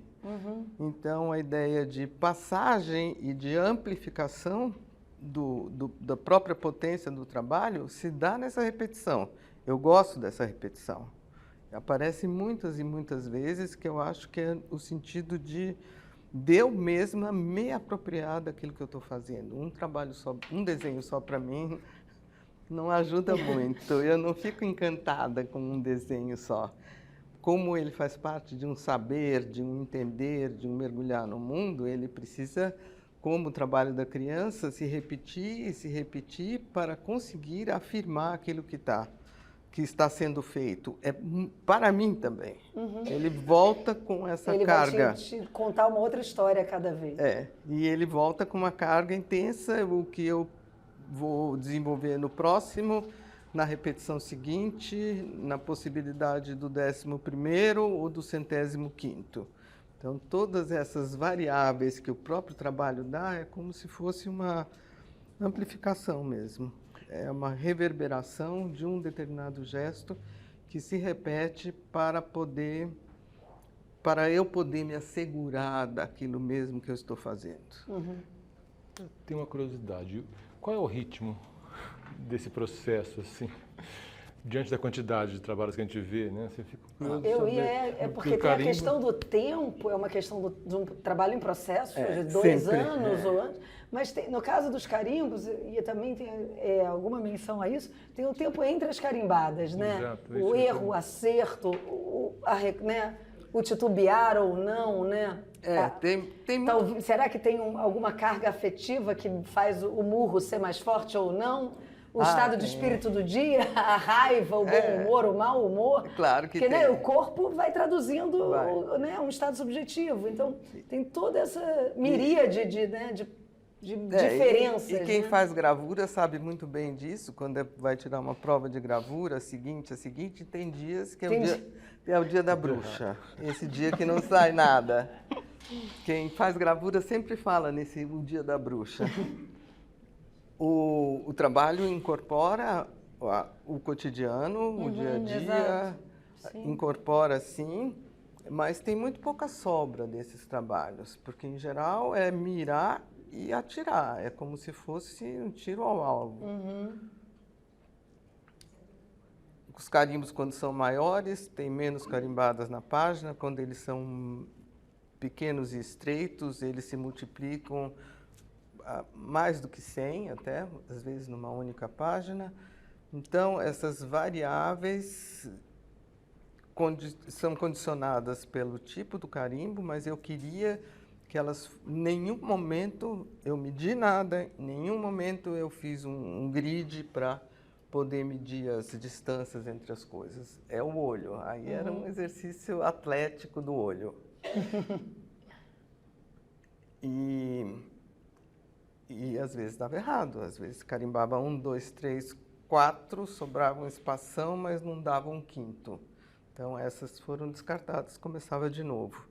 Então, a ideia de passagem e de amplificação da própria potência do trabalho se dá nessa repetição. Eu gosto dessa repetição. Aparece muitas e muitas vezes que eu acho que é o sentido de eu mesma me apropriar daquilo que eu estou fazendo. Um trabalho só, um desenho só para mim não ajuda muito. Eu não fico encantada com um desenho só. Como ele faz parte de um saber, de um entender, de um mergulhar no mundo, ele precisa, como o trabalho da criança, se repetir e se repetir para conseguir afirmar aquilo que está sendo feito. É para mim também. Ele volta com essa carga. Ele vai te contar uma outra história a cada vez. E ele volta com uma carga intensa, o que eu vou desenvolver no próximo, na repetição seguinte, na possibilidade do 11º ou do 105º. Então, todas essas variáveis que o próprio trabalho dá é como se fosse uma amplificação mesmo. É uma reverberação de um determinado gesto que se repete para eu poder me assegurar daquilo mesmo que eu estou fazendo. Eu tenho uma curiosidade. Qual é o ritmo desse processo, assim, diante da quantidade de trabalhos que a gente vê, né? Você fica curioso porque tem a questão do tempo, é uma questão de um trabalho em processo, de 2 sempre. anos ou antes, mas no caso dos carimbos, e também tem alguma menção a isso, tem o tempo entre as carimbadas, né? Exato, o erro, o acerto, o titubear ou não, né? Será que tem alguma carga afetiva que faz o murro ser mais forte ou não? O estado de espírito do dia, a raiva, o bom humor, o mau humor. Claro que porque, tem. Né, o corpo vai traduzindo né, um estado subjetivo. Então, tem toda essa miríade de diferenças. E quem né? faz gravura sabe muito bem disso. Quando vai tirar uma prova de gravura, a seguinte, tem dias que é o dia da bruxa. Esse dia que não sai nada. Quem faz gravura sempre fala o dia da bruxa. O trabalho incorpora o cotidiano, o dia a dia, incorpora sim, mas tem muito pouca sobra desses trabalhos, porque em geral é mirar e atirar, é como se fosse um tiro ao alvo. Os carimbos, quando são maiores, tem menos carimbadas na página, quando eles são pequenos e estreitos, eles se multiplicam mais do que 100 até, às vezes numa única página. Então, essas variáveis são condicionadas pelo tipo do carimbo, mas eu queria que elas, em nenhum momento eu medi nada, em nenhum momento eu fiz um grid para poder medir as distâncias entre as coisas. É o olho, aí era um exercício atlético do olho. E às vezes dava errado, às vezes carimbava 1, 2, 3, 4, sobrava um espação, mas não dava um quinto. Então essas foram descartadas, começava de novo.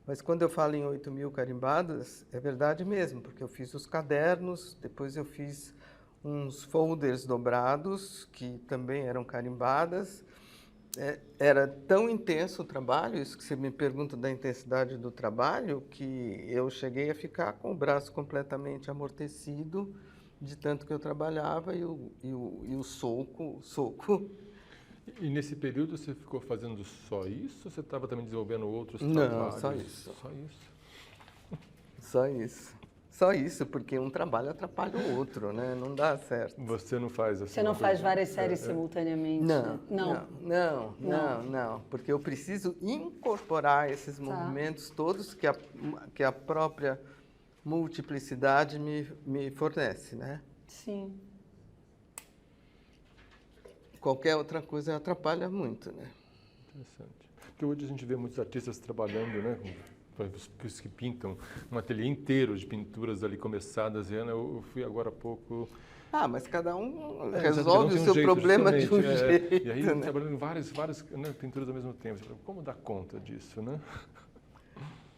Mas quando eu falo em 8.000 carimbadas, é verdade mesmo, porque eu fiz os cadernos, depois eu fiz uns folders dobrados, que também eram carimbadas. Era tão intenso o trabalho, isso que você me pergunta da intensidade do trabalho, que eu cheguei a ficar com o braço completamente amortecido de tanto que eu trabalhava e o soco. E nesse período você ficou fazendo só isso ou você estava também desenvolvendo outros trabalhos? Não, só isso. Só isso? Só isso. Só isso, porque um trabalho atrapalha o outro, né? Não dá certo. Você não faz assim? Você não faz várias séries simultaneamente? Não, porque eu preciso incorporar esses movimentos todos que a própria multiplicidade me fornece, né? Sim. Qualquer outra coisa atrapalha muito, né? Interessante. Porque hoje a gente vê muitos artistas trabalhando, né, os que pintam, um ateliê inteiro de pinturas ali começadas. E eu fui agora há pouco... Mas cada um cada um resolve tem o seu jeito, problema de um justamente, jeito. E aí, né? trabalhando em várias pinturas ao mesmo tempo. Como dar conta disso, né?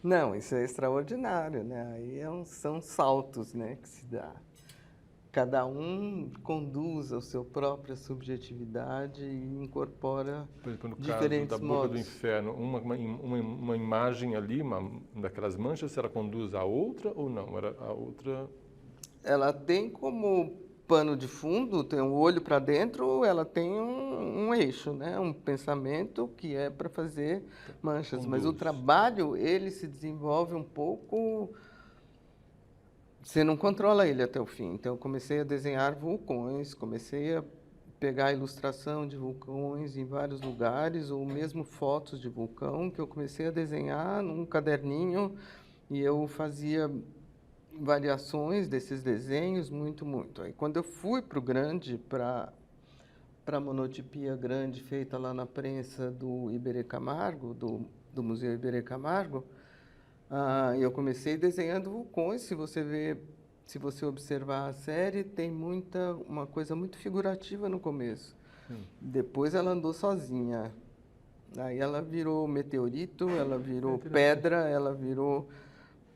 Não, isso é extraordinário, né? Aí são saltos, né, que se dá. Cada um conduz a sua própria subjetividade e incorpora Por exemplo, no diferentes caso da Boca do modos. Inferno, uma imagem ali, daquelas manchas, ela conduz a outra ou não? Era a outra... Ela tem como pano de fundo, tem um olho para dentro, ela tem um eixo, né? Um pensamento que é para fazer manchas. Conduz. Mas o trabalho, ele se desenvolve um pouco... Você não controla ele até o fim. Então, eu comecei a desenhar vulcões, comecei a pegar a ilustração de vulcões em vários lugares, ou mesmo fotos de vulcão, que eu comecei a desenhar num caderninho e eu fazia variações desses desenhos, muito. Aí, quando eu fui para o grande, para a monotipia grande feita lá na prensa do Iberê Camargo, do Museu Iberê Camargo, eu comecei desenhando vulcões. Se você observar a série, tem uma coisa muito figurativa no começo. Depois ela andou sozinha. Aí ela virou meteorito, ela virou pedra, ela virou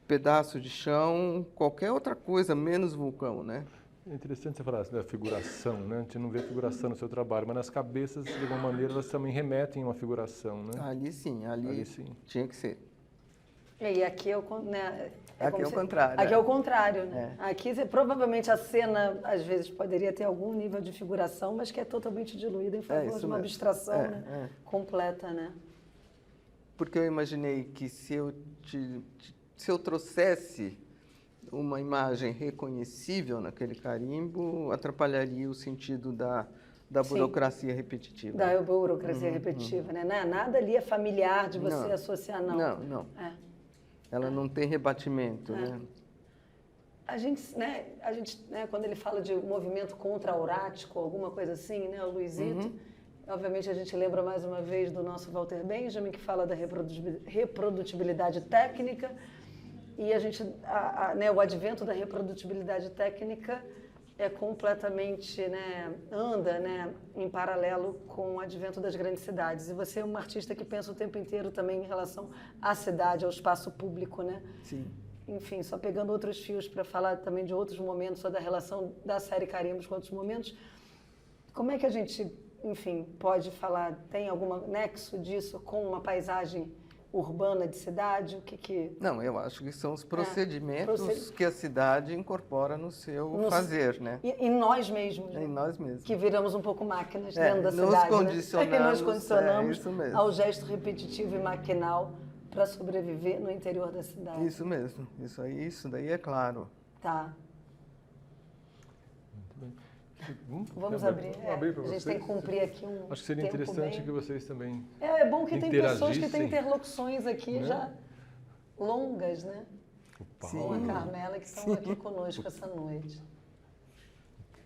pedaço de chão, qualquer outra coisa, menos vulcão, né? É interessante você falar da figuração, né? A gente não vê figuração no seu trabalho, mas nas cabeças, de alguma maneira, elas também remetem a uma figuração, né? Ali sim, ali sim. Tinha que ser. E aqui é o, né, Aqui é o contrário. Aqui é o contrário, né? Aqui provavelmente a cena, às vezes, poderia ter algum nível de figuração, mas que é totalmente diluída em favor de uma abstração completa, né? Porque eu imaginei que se eu trouxesse uma imagem reconhecível naquele carimbo, atrapalharia o sentido da burocracia repetitiva. Da burocracia repetitiva, né? Nada ali é familiar de você associar, não. Não. Ela não tem rebatimento, né? A gente, quando ele fala de movimento contra-aurático, alguma coisa assim, né, o Luizito, obviamente a gente lembra mais uma vez do nosso Walter Benjamin, que fala da reprodutibilidade técnica, e a gente, o advento da reprodutibilidade técnica é completamente, anda, em paralelo com o advento das grandes cidades. E você é um artista que pensa o tempo inteiro também em relação à cidade, ao espaço público, né? Sim. Enfim, só pegando outros fios para falar também de outros momentos, só da relação da série Carimbos com outros momentos, como é que a gente, enfim, pode falar, tem algum nexo disso com uma paisagem urbana de cidade? O que... Não, eu acho que são os procedimentos que a cidade incorpora no seu fazer, né? Em nós mesmos. Em nós mesmos. Que viramos um pouco máquinas dentro da cidade. Nos condicionamos ao gesto repetitivo e maquinal para sobreviver no interior da cidade. Isso mesmo. Isso daí é claro. Tá. Vamos abrir. Abrir para vocês. A gente tem que cumprir aqui um Acho que seria interessante que vocês também É bom que tem pessoas que têm interlocuções aqui já longas, né? Com a Carmela, que estão aqui conosco essa noite.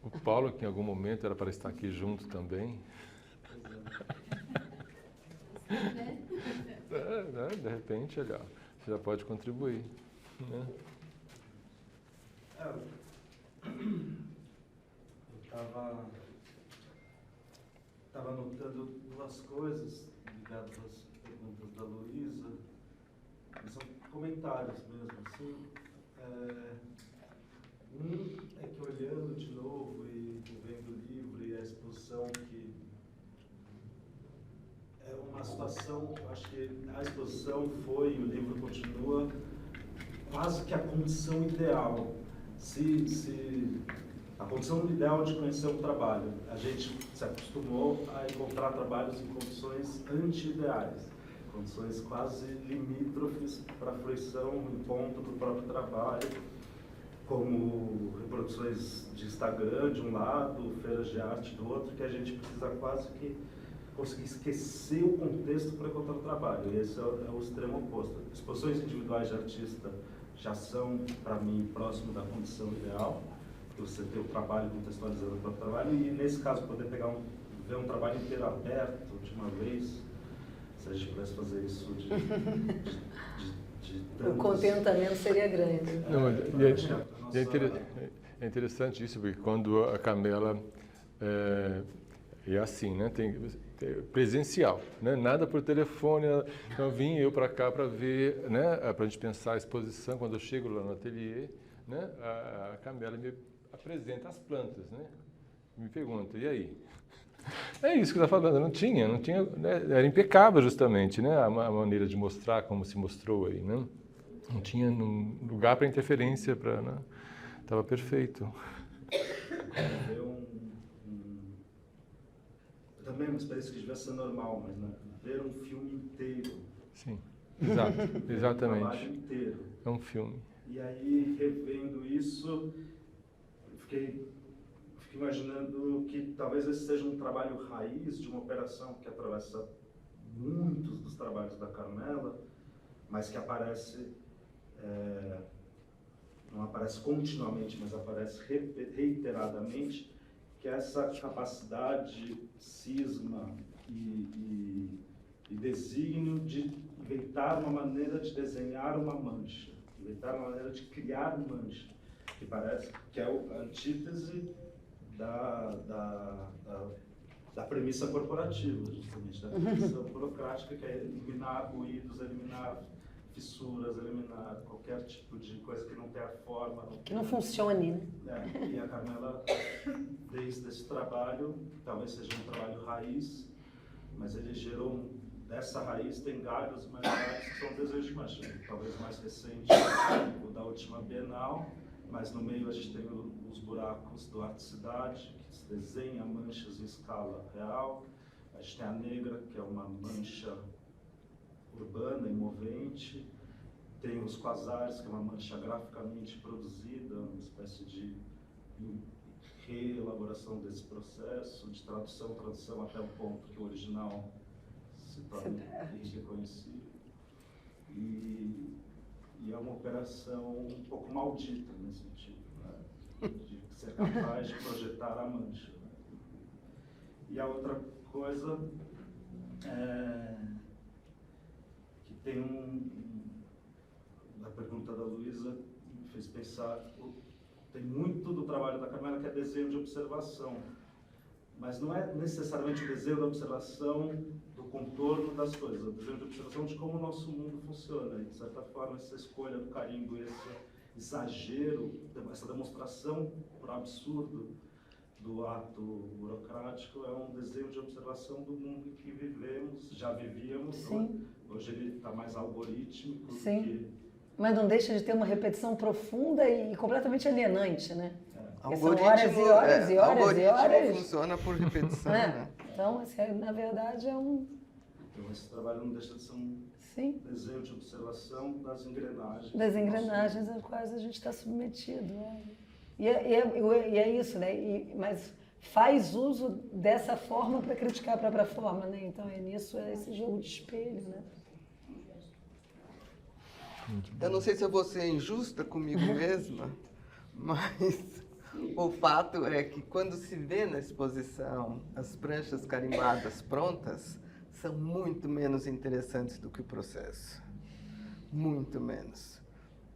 O Paulo, que em algum momento era para estar aqui junto também. De repente, olha, você já pode contribuir. Né? Estava anotando duas coisas ligadas às perguntas da Luísa, são comentários mesmo, assim. Um é que olhando de novo e vendo o livro e a exposição, que é uma situação, acho que a exposição foi, e o livro continua, quase que a condição ideal. A condição ideal de conhecer um trabalho. A gente se acostumou a encontrar trabalhos em condições anti-ideais, condições quase limítrofes para a fruição em ponto do próprio trabalho, como reproduções de Instagram de um lado, feiras de arte do outro, que a gente precisa quase que conseguir esquecer o contexto para encontrar o trabalho. E esse é o extremo oposto. Exposições individuais de artista já são, para mim, próximo da condição ideal, você ter o trabalho contextualizando o próprio trabalho, e nesse caso poder ver um trabalho inteiro aberto de uma vez, se a gente pudesse fazer isso de O contentamento seria grande. Não, Acho que a nossa- é interessante isso, porque quando a Carmela é assim, né? Tem presencial, né? Nada por telefone. Então vim eu para cá para ver, né? Para a gente pensar a exposição. Quando eu chego lá no ateliê, né? A Carmela me apresenta as plantas, né? Me pergunta, e aí? É isso que você está falando, não tinha, né? Era impecável justamente, né? A maneira de mostrar como se mostrou aí, né? Não tinha lugar para interferência, né? Estava perfeito. Ver também uma experiência que devia ser normal, mas né, ver um filme inteiro. Sim, exato, Um exatamente. trabalho inteiro. É um filme. E aí, revendo isso, fiquei imaginando que talvez esse seja um trabalho raiz de uma operação que atravessa muitos dos trabalhos da Carmela, mas que aparece, não aparece continuamente, mas aparece reiteradamente, que é essa capacidade, cisma e desígnio de inventar uma maneira de desenhar uma mancha, inventar uma maneira de criar mancha, que parece que é a antítese da premissa corporativa, justamente, da premissa burocrática, que é eliminar ruídos, eliminar fissuras, eliminar qualquer tipo de coisa que não tenha forma. Que não funcione, né? E a Carmela, desde esse trabalho, talvez seja um trabalho raiz, mas ele gerou, dessa raiz tem galhos mais galhos que são desejos de mancha. Talvez mais recente, o da última Bienal, mas no meio a gente tem os buracos do Arte Cidade, que se desenha manchas em escala real. A gente tem a Negra, que é uma mancha urbana e movente. Tem os quasares, que é uma mancha graficamente produzida, uma espécie de reelaboração desse processo, de tradução até o ponto que o original se torna irreconhecível. E é uma operação um pouco maldita nesse sentido, né? De ser capaz de projetar a mancha. Né? E a outra coisa que tem a pergunta da Luísa me fez pensar, tem muito do trabalho da Carmela que é desenho de observação, mas não é necessariamente o desenho da observação do contorno das coisas, é o desenho de observação de como o nosso mundo funciona. E, de certa forma, essa escolha do carimbo, esse exagero, essa demonstração por absurdo do ato burocrático é um desenho de observação do mundo em que vivemos, já vivíamos. Sim. Hoje ele está mais algorítmico. Sim. Do que... Mas não deixa de ter uma repetição profunda e completamente alienante, né? Porque são Algoritmo, horas e horas e horas e algoritmo horas. funciona por repetição, né? Então, assim, na verdade, é um... Então, esse trabalho não deixa de ser um Sim. desenho de observação das engrenagens. Das engrenagens às quais a gente está submetido. Né? E é isso, né? Mas faz uso dessa forma para criticar a própria forma, né? Então, é esse jogo de espelho, né? Eu não sei se eu vou ser injusta comigo mesma, mas o fato é que quando se vê na exposição as pranchas carimbadas prontas, são muito menos interessantes do que o processo. Muito menos.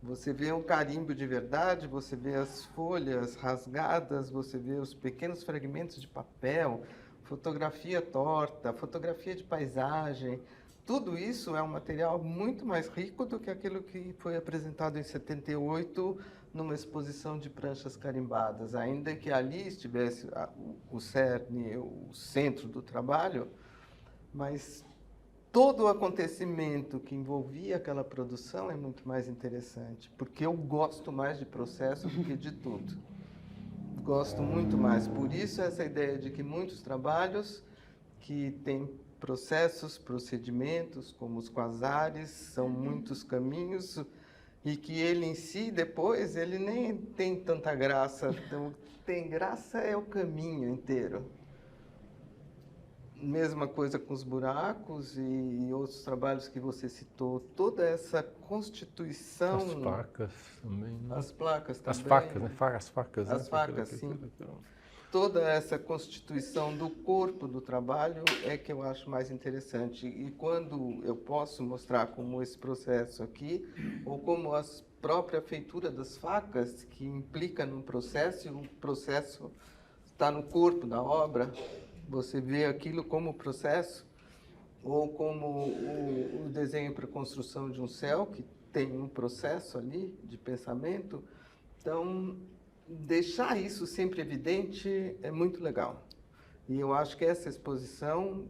Você vê um carimbo de verdade, você vê as folhas rasgadas, você vê os pequenos fragmentos de papel, fotografia torta, fotografia de paisagem. Tudo isso é um material muito mais rico do que aquilo que foi apresentado em 78 numa exposição de pranchas carimbadas. Ainda que ali estivesse o cerne, o centro do trabalho, mas todo o acontecimento que envolvia aquela produção é muito mais interessante, porque eu gosto mais de processo do que de tudo. Gosto muito mais. Por isso essa ideia de que muitos trabalhos que têm processos, procedimentos, como os quasares, são muitos caminhos, e que ele em si, depois, ele nem tem tanta graça. Então, tem graça é o caminho inteiro. Mesma coisa com os buracos e outros trabalhos que você citou. Toda essa constituição... As placas também. Né? As placas também. As facas, né? As facas. As facas, sim. toda essa constituição do corpo do trabalho é que eu acho mais interessante. E quando eu posso mostrar como esse processo aqui, ou como a própria feitura das facas, que implica no processo, e o processo está no corpo da obra, você vê aquilo como processo, ou como o desenho para a construção de um céu, que tem um processo ali de pensamento. Então, deixar isso sempre evidente é muito legal. E eu acho que essa exposição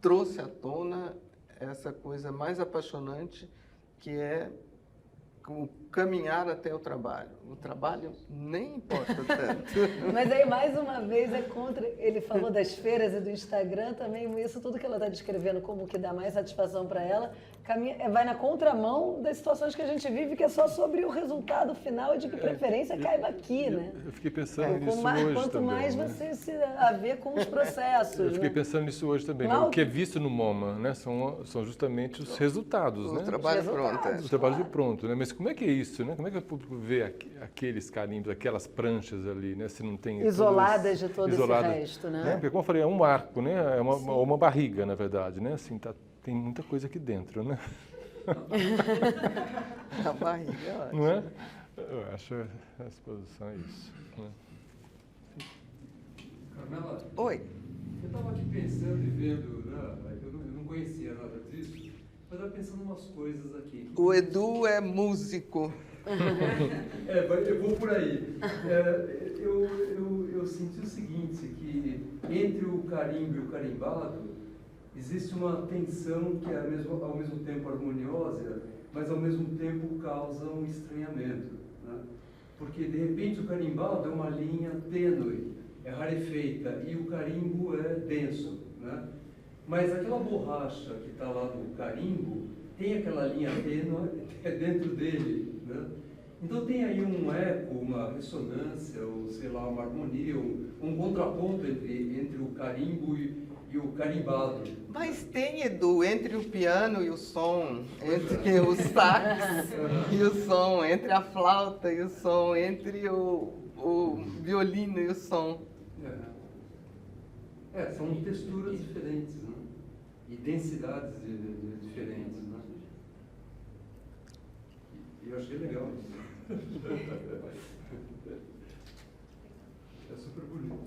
trouxe à tona essa coisa mais apaixonante, que é o caminhar até o trabalho. O trabalho nem importa tanto. Mas aí, mais uma vez, é contra... Ele falou das feiras e do Instagram também, isso tudo que ela está descrevendo como que dá mais satisfação para ela, vai na contramão das situações que a gente vive, que é só sobre o resultado final e de que preferência caiba aqui, né? Eu fiquei pensando nisso hoje quanto também. mais né? você se a ver com os processos. Eu fiquei né? pensando nisso hoje também. Né? O que é visto no MoMA, né? são justamente os resultados, O né? trabalho pronto. Os trabalhos de pronto, né? Mas como é que é isso, né? Como é que o público vê aqueles carimbos, aquelas pranchas ali, né? Se não tem Isoladas de todo isoladas, esse resto, né? Porque, como eu falei, é um arco, né? É uma barriga, na verdade, né? Assim, tem muita coisa aqui dentro, né? A barriga é ótima. Não é? Eu acho a exposição é isso. Né? Carmela, Oi. eu estava aqui pensando e vendo, né? Eu não conhecia nada disso, mas estava pensando umas coisas aqui. O Edu é músico. Eu vou por aí. Eu senti o seguinte, que entre o carimbo e o carimbado existe uma tensão que é ao mesmo tempo harmoniosa, mas ao mesmo tempo causa um estranhamento. Né? Porque, de repente, o carimbado é uma linha tênue, é rarefeita, e o carimbo é denso. Né? Mas aquela borracha que está lá no carimbo tem aquela linha tênue dentro dele. Né? Então tem aí um eco, uma ressonância, ou sei lá, uma harmonia, um contraponto entre o carimbo e o carimbado. Mas tem, Edu, entre o piano e o som, entre o sax e o som, entre a flauta e o som, entre o violino e o som. São texturas diferentes, né? E densidades diferentes, né? E eu achei legal isso. É super bonito. O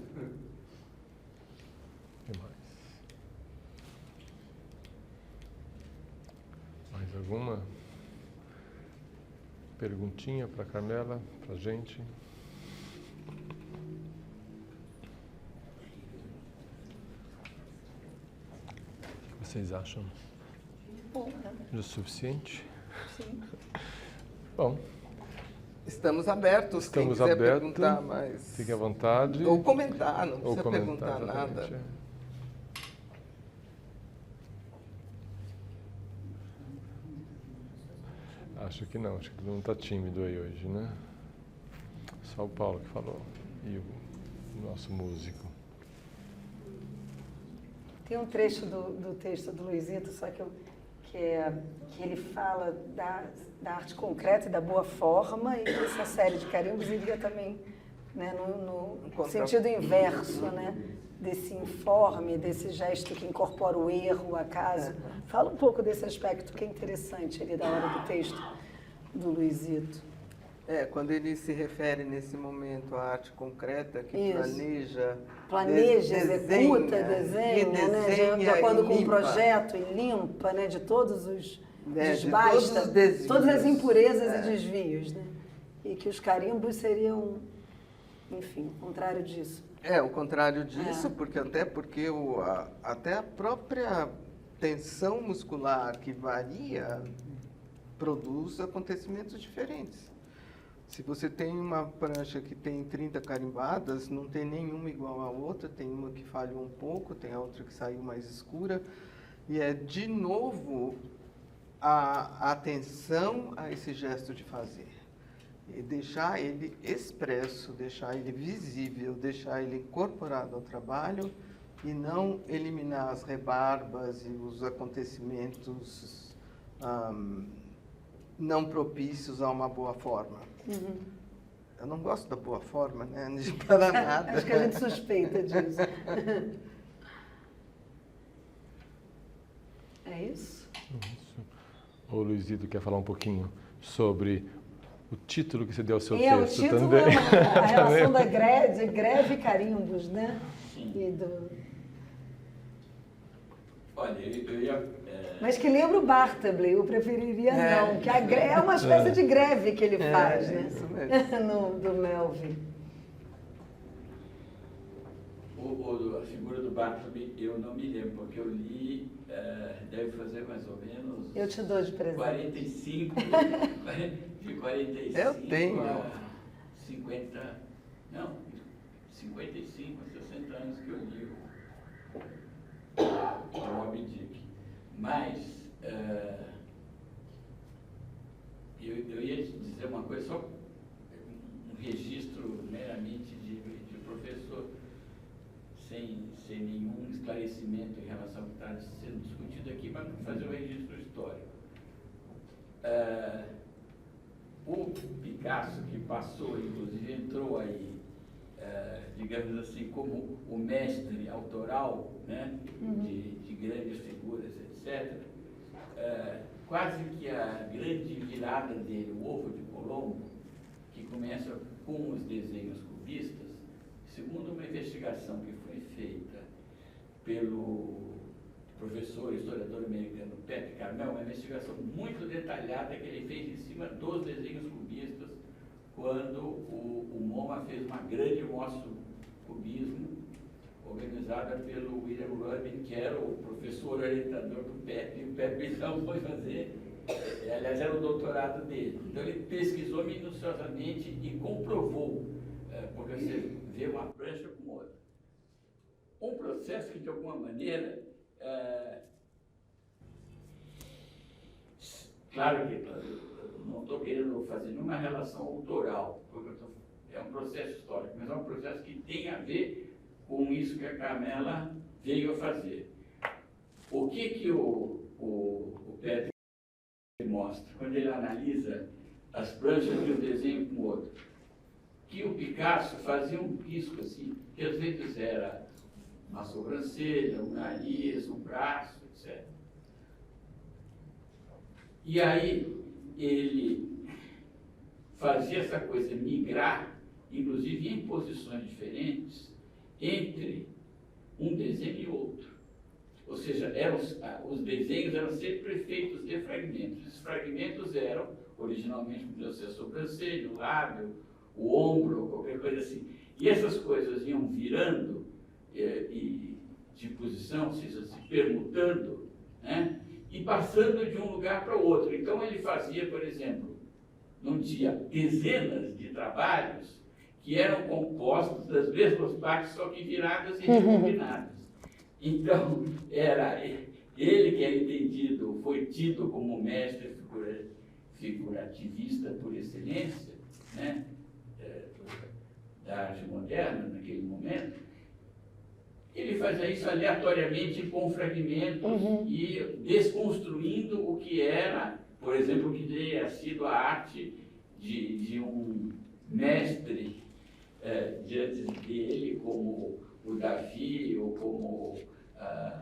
que mais? Mais alguma perguntinha para a Carmela, para a gente? O que vocês acham? Bom, né? O suficiente? Sim. Bom, Estamos abertos, quem estamos quiser abertos. perguntar mais. Fique à vontade. Ou comentar, não Ou precisa comentar, perguntar nada. exatamente, é. Acho que não, acho que todo mundo está tímido aí hoje, né? Só o Paulo que falou e o nosso músico. Tem um trecho do texto do Luizito, só que ele fala da arte concreta e da boa forma, e essa série de carimbos iria também, né, no sentido inverso, né, desse informe, desse gesto que incorpora o erro, o acaso. Fala um pouco desse aspecto que é interessante ali da hora do texto do Luizito. Quando ele se refere nesse momento à arte concreta, que Isso. planeja, executa, desenha, né, de acordo com o limpa. projeto e limpa, né, de todos os de todos os desvios. todas as impurezas e desvios, né? E que os carimbos seriam, enfim, o contrário disso. O contrário disso, porque até a própria tensão muscular que varia produz acontecimentos diferentes. Se você tem uma prancha que tem 30 carimbadas, não tem nenhuma igual à outra, tem uma que falhou um pouco, tem a outra que saiu mais escura, e é de novo a atenção a esse gesto de fazer. E deixar ele expresso, deixar ele visível, deixar ele incorporado ao trabalho e não eliminar as rebarbas e os acontecimentos não propícios a uma boa forma. Eu não gosto da boa forma, né? Para nada. Acho que a gente suspeita disso. É isso? O Luizito quer falar um pouquinho sobre o título que você deu ao seu O texto título também. é a relação de greve e carimbos, né? Sim. E do... Olha, eu ia... Mas que lembra o Bartleby, eu preferiria não, que é uma espécie de greve que ele faz, né? Isso mesmo. Do Melville. A figura do Bartleby eu não me lembro, porque eu li, deve fazer mais ou menos... Eu te dou de presente. 45, de 45 Eu tenho. a 50, não, 55 a 60 anos que eu li o Moby Dick. Mas eu ia te dizer uma coisa, só um registro meramente de professor, sem nenhum esclarecimento em relação ao que está sendo discutido aqui, mas fazer um registro histórico. O Picasso, que passou, inclusive entrou aí, digamos assim, como o mestre autoral, né, de grandes figuras, etc., quase que a grande virada dele, o ovo de Colombo, que começa com os desenhos cubistas, segundo uma investigação que foi feita pelo professor, historiador americano Pat Carmel, uma investigação muito detalhada que ele fez em cima dos desenhos cubistas, quando o MoMA fez uma grande mostra do cubismo, organizada pelo William Rubin, que era o professor orientador do Pepe, e o Pepe então foi fazer, aliás, era o doutorado dele. Então ele pesquisou minuciosamente e comprovou, porque você vê uma prancha com outra. Um processo que, de alguma maneira, claro que eu não estou querendo fazer nenhuma relação autoral, porque é um processo histórico, mas é um processo que tem a ver com isso que a Carmela veio a fazer. O que o Pepe mostra, quando ele analisa as pranchas de um desenho com o outro? Que o Picasso fazia um risco assim, que às vezes era uma sobrancelha, um nariz, um braço, etc. E aí ele fazia essa coisa migrar, inclusive em posições diferentes, entre um desenho e outro. Ou seja, os desenhos eram sempre feitos de fragmentos. Esses fragmentos eram, originalmente, podia ser a sobrancelha, o lábio, o ombro, qualquer coisa assim. E essas coisas iam virando de posição, ou seja, se permutando, né? E passando de um lugar para o outro. Então ele fazia, por exemplo, num dia, dezenas de trabalhos que eram compostos das mesmas partes, só que viradas e recombinadas. Então, era ele que era entendido, foi tido como mestre figurativista por excelência, né, da arte moderna, naquele momento. Ele fazia isso aleatoriamente com fragmentos e desconstruindo o que era, por exemplo, o que teria sido a arte de um mestre diante dele, como o Davi ou como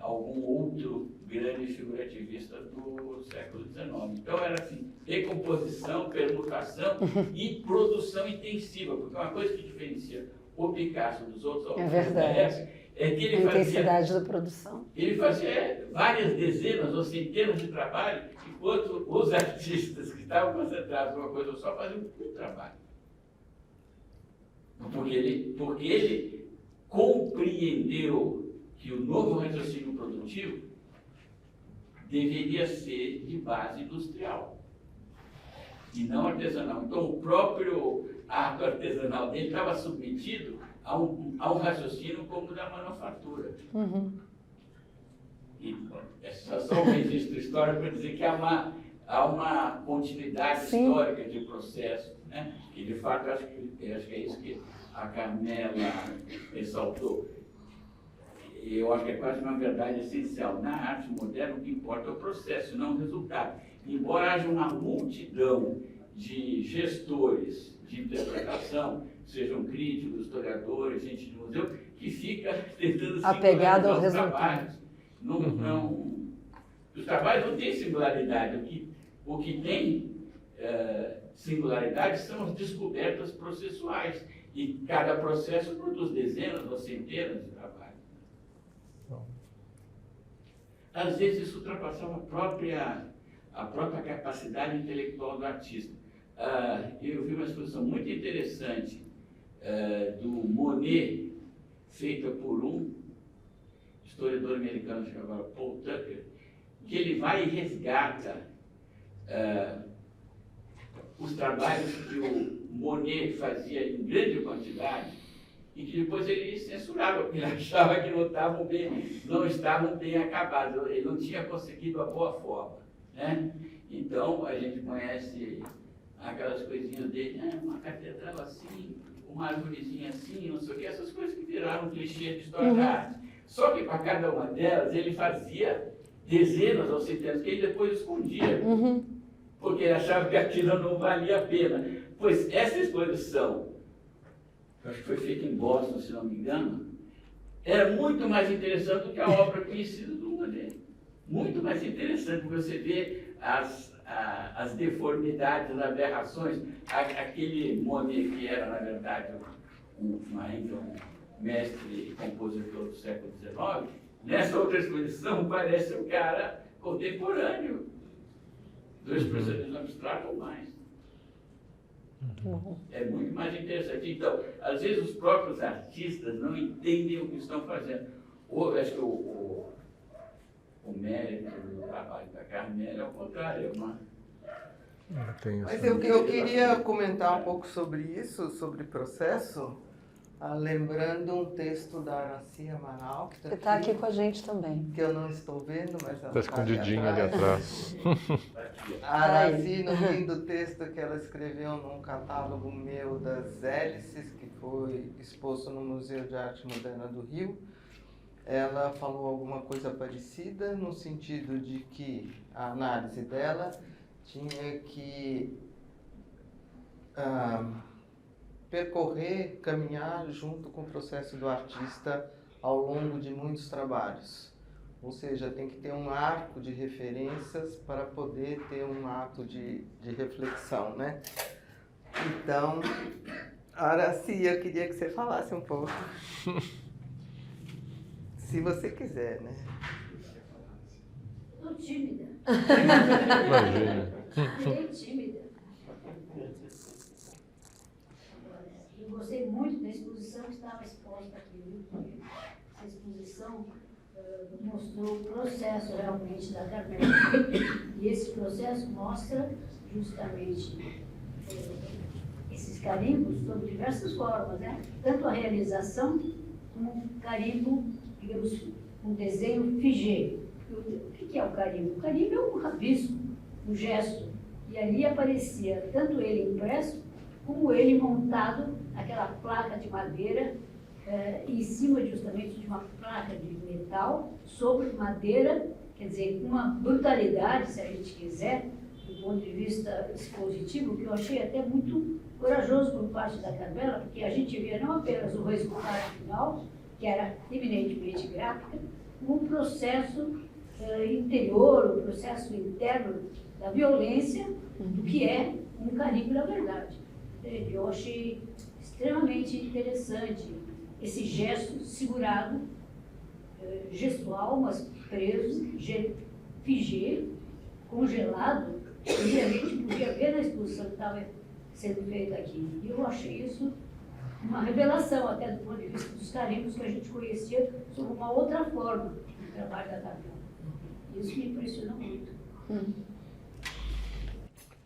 algum outro grande figurativista do século XIX. Então era assim, decomposição, permutação e produção intensiva, porque uma coisa que diferencia o Picasso dos outros autores da época é que ele fazia... intensidade da produção. Ele fazia várias dezenas ou centenas de trabalhos, enquanto os artistas que estavam concentrados numa coisa só faziam um trabalho. Porque ele compreendeu que o novo raciocínio produtivo deveria ser de base industrial e não artesanal. Então, o próprio ato artesanal dele estava submetido a um raciocínio como o da manufatura. E, é só um registro histórico para dizer que há uma continuidade histórica de processo, né? E, de fato, acho que é isso que a Carmela ressaltou. Eu acho que é quase uma verdade essencial. Na arte moderna, o que importa é o processo, não o resultado. Embora haja uma multidão de gestores de interpretação, sejam críticos, historiadores, gente de museu, que fica tentando apegado ao os resultado. trabalhos. Os trabalhos não têm singularidade. O que tem singularidade são as descobertas processuais. E cada processo produz dezenas ou centenas de trabalhos. Às vezes isso ultrapassava a própria capacidade intelectual do artista. Eu vi uma exposição muito interessante do Monet, feita por um historiador americano chamado Paul Tucker, que ele vai e resgata os trabalhos que o Monet fazia em grande quantidade e que depois ele censurava, porque ele achava que não estavam bem acabados, ele não tinha conseguido a boa forma, né? Então, a gente conhece aquelas coisinhas dele, uma catedral assim, uma árvorezinha assim, não sei o que, essas coisas que viraram clichê de história da arte. Só que para cada uma delas ele fazia dezenas ou centenas, que ele depois escondia, porque ele achava que aquilo não valia a pena. Pois essa exposição, acho que foi feita em Boston, se não me engano, era muito mais interessante do que a obra conhecida do Monet. Muito mais interessante, porque você vê as deformidades, as aberrações. Aquele Monet, que era, na verdade, um mestre compositor do século XIX, nessa outra exposição parece um cara contemporâneo do expressionismo abstrato ou mais. É muito mais interessante. Então, às vezes os próprios artistas não entendem o que estão fazendo. Acho que o mérito do trabalho da Carmélia, ao contrário, é uma... Mas eu queria comentar um pouco sobre isso, sobre processo, lembrando um texto da Aracy Amaral, que está aqui com a gente também. Que eu não estou vendo, mas ela está escondidinho ali atrás. A Aracy, no fim do texto que ela escreveu num catálogo meu das hélices, que foi exposto no Museu de Arte Moderna do Rio, ela falou alguma coisa parecida, no sentido de que a análise dela tinha que percorrer, caminhar junto com o processo do artista ao longo de muitos trabalhos. Ou seja, tem que ter um arco de referências para poder ter um ato de reflexão, né? Então, Aracy, eu queria que você falasse um pouco. Se você quiser, né? Estou tímida. Imagina. Bem tímida. Eu gostei muito da exposição que estava exposta aqui, viu? Essa exposição mostrou o processo realmente da Carmélia. E esse processo mostra justamente esses carimbos sob diversas formas, né? Tanto a realização como um carimbo, digamos, um desenho figê. O que é o carimbo? O carimbo é um rabisco, um gesto. E ali aparecia tanto ele impresso, como ele montado naquela placa de madeira, em cima justamente de uma placa de metal, sobre madeira, quer dizer, com uma brutalidade, se a gente quiser, do ponto de vista expositivo, que eu achei até muito corajoso por parte da Carmélia, porque a gente via não apenas o resultado final, que era eminentemente gráfica, como um processo interior, o processo interno da violência do que é um carimbo da verdade. Eu achei extremamente interessante esse gesto segurado, gestual, mas preso, figê, congelado, e a gente podia ver na exposição que estava sendo feita aqui. E eu achei isso uma revelação, até do ponto de vista dos carimbos que a gente conhecia sob uma outra forma do trabalho da Carmélia. Isso me impressionou muito.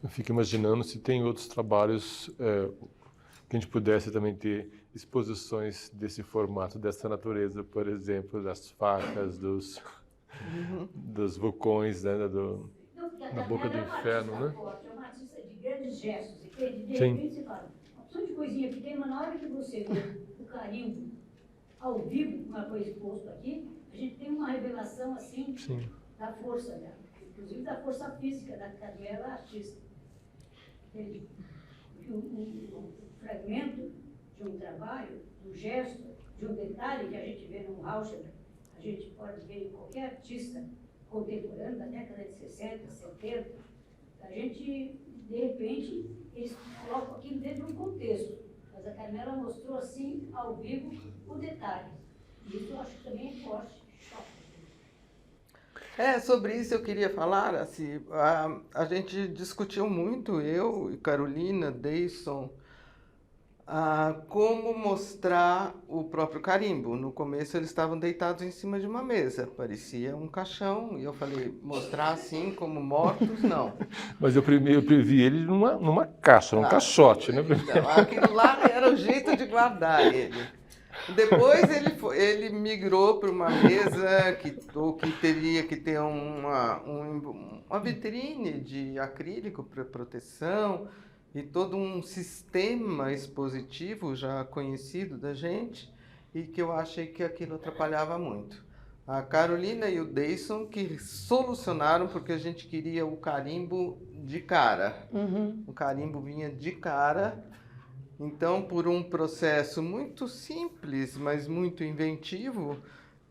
Eu fico imaginando se tem outros trabalhos que a gente pudesse também ter exposições desse formato, dessa natureza, por exemplo, das facas, dos vulcões, né, na boca do inferno, né? É uma artista de grandes gestos, entende? De Sim. repente você fala, uma opção de coisinha pequena, mas na hora que você vê o carimbo ao vivo, como foi exposto aqui, a gente tem uma revelação assim Sim. da força dela, inclusive da força física da Carmélia artista. entende? Um fragmento de um trabalho, um gesto, de um detalhe que a gente vê no Rauschenberg, a gente pode ver em qualquer artista contemporâneo da década de 60, 70, a gente, de repente, eles colocam aquilo dentro de um contexto. Mas a Carmela mostrou assim, ao vivo, o detalhe. E isso eu acho que também é forte, choque. Sobre isso eu queria falar, assim, a gente discutiu muito, eu e Carolina, Deison, como mostrar o próprio carimbo. No começo eles estavam deitados em cima de uma mesa, parecia um caixão, e eu falei, mostrar assim como mortos, não. Mas eu previ ele numa caixa, num caixote, né? Então, aquilo lá era o jeito de guardar ele. Depois ele migrou para uma mesa que teria que ter uma vitrine de acrílico para proteção e todo um sistema expositivo já conhecido da gente, e que eu achei que aquilo atrapalhava muito. A Carolina e o Deison que solucionaram, porque a gente queria o carimbo de cara. O carimbo vinha de cara. Então, por um processo muito simples, mas muito inventivo,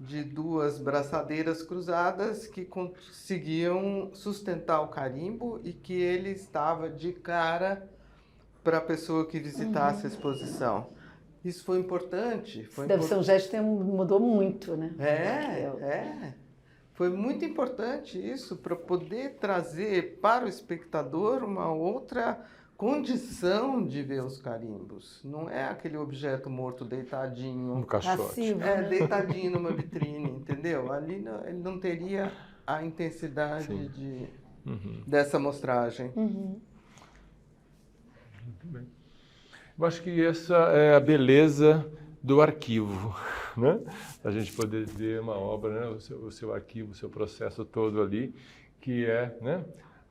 de duas braçadeiras cruzadas que conseguiam sustentar o carimbo e que ele estava de cara para a pessoa que visitasse a exposição. Isso foi importante. Deve ser um gesto que mudou muito, né? Foi muito importante isso, para poder trazer para o espectador uma outra condição de ver os carimbos. Não é aquele objeto morto deitadinho. No caixote. Passivo, né? Deitadinho numa vitrine, entendeu? Ali ele não teria a intensidade dessa mostragem. Muito bem. Eu acho que essa é a beleza do arquivo, né? A gente poder ver uma obra, né? o seu arquivo, o seu processo todo ali, que é, né?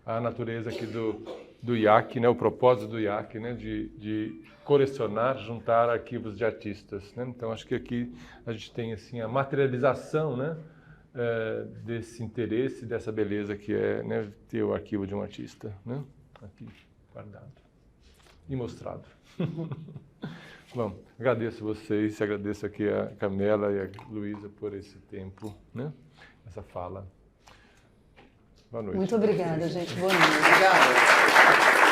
A natureza aqui do IAC, né? O propósito do IAC, né? de colecionar, juntar arquivos de artistas, né? Então, acho que aqui a gente tem assim, a materialização, né? Desse interesse, dessa beleza que é, né? Ter o arquivo de um artista, né? Aqui, guardado e mostrado. Bom, agradeço vocês, agradeço aqui a Carmela e a Luísa por esse tempo, né? Essa fala. Boa noite. Muito obrigada, gente. Boa noite. Obrigada.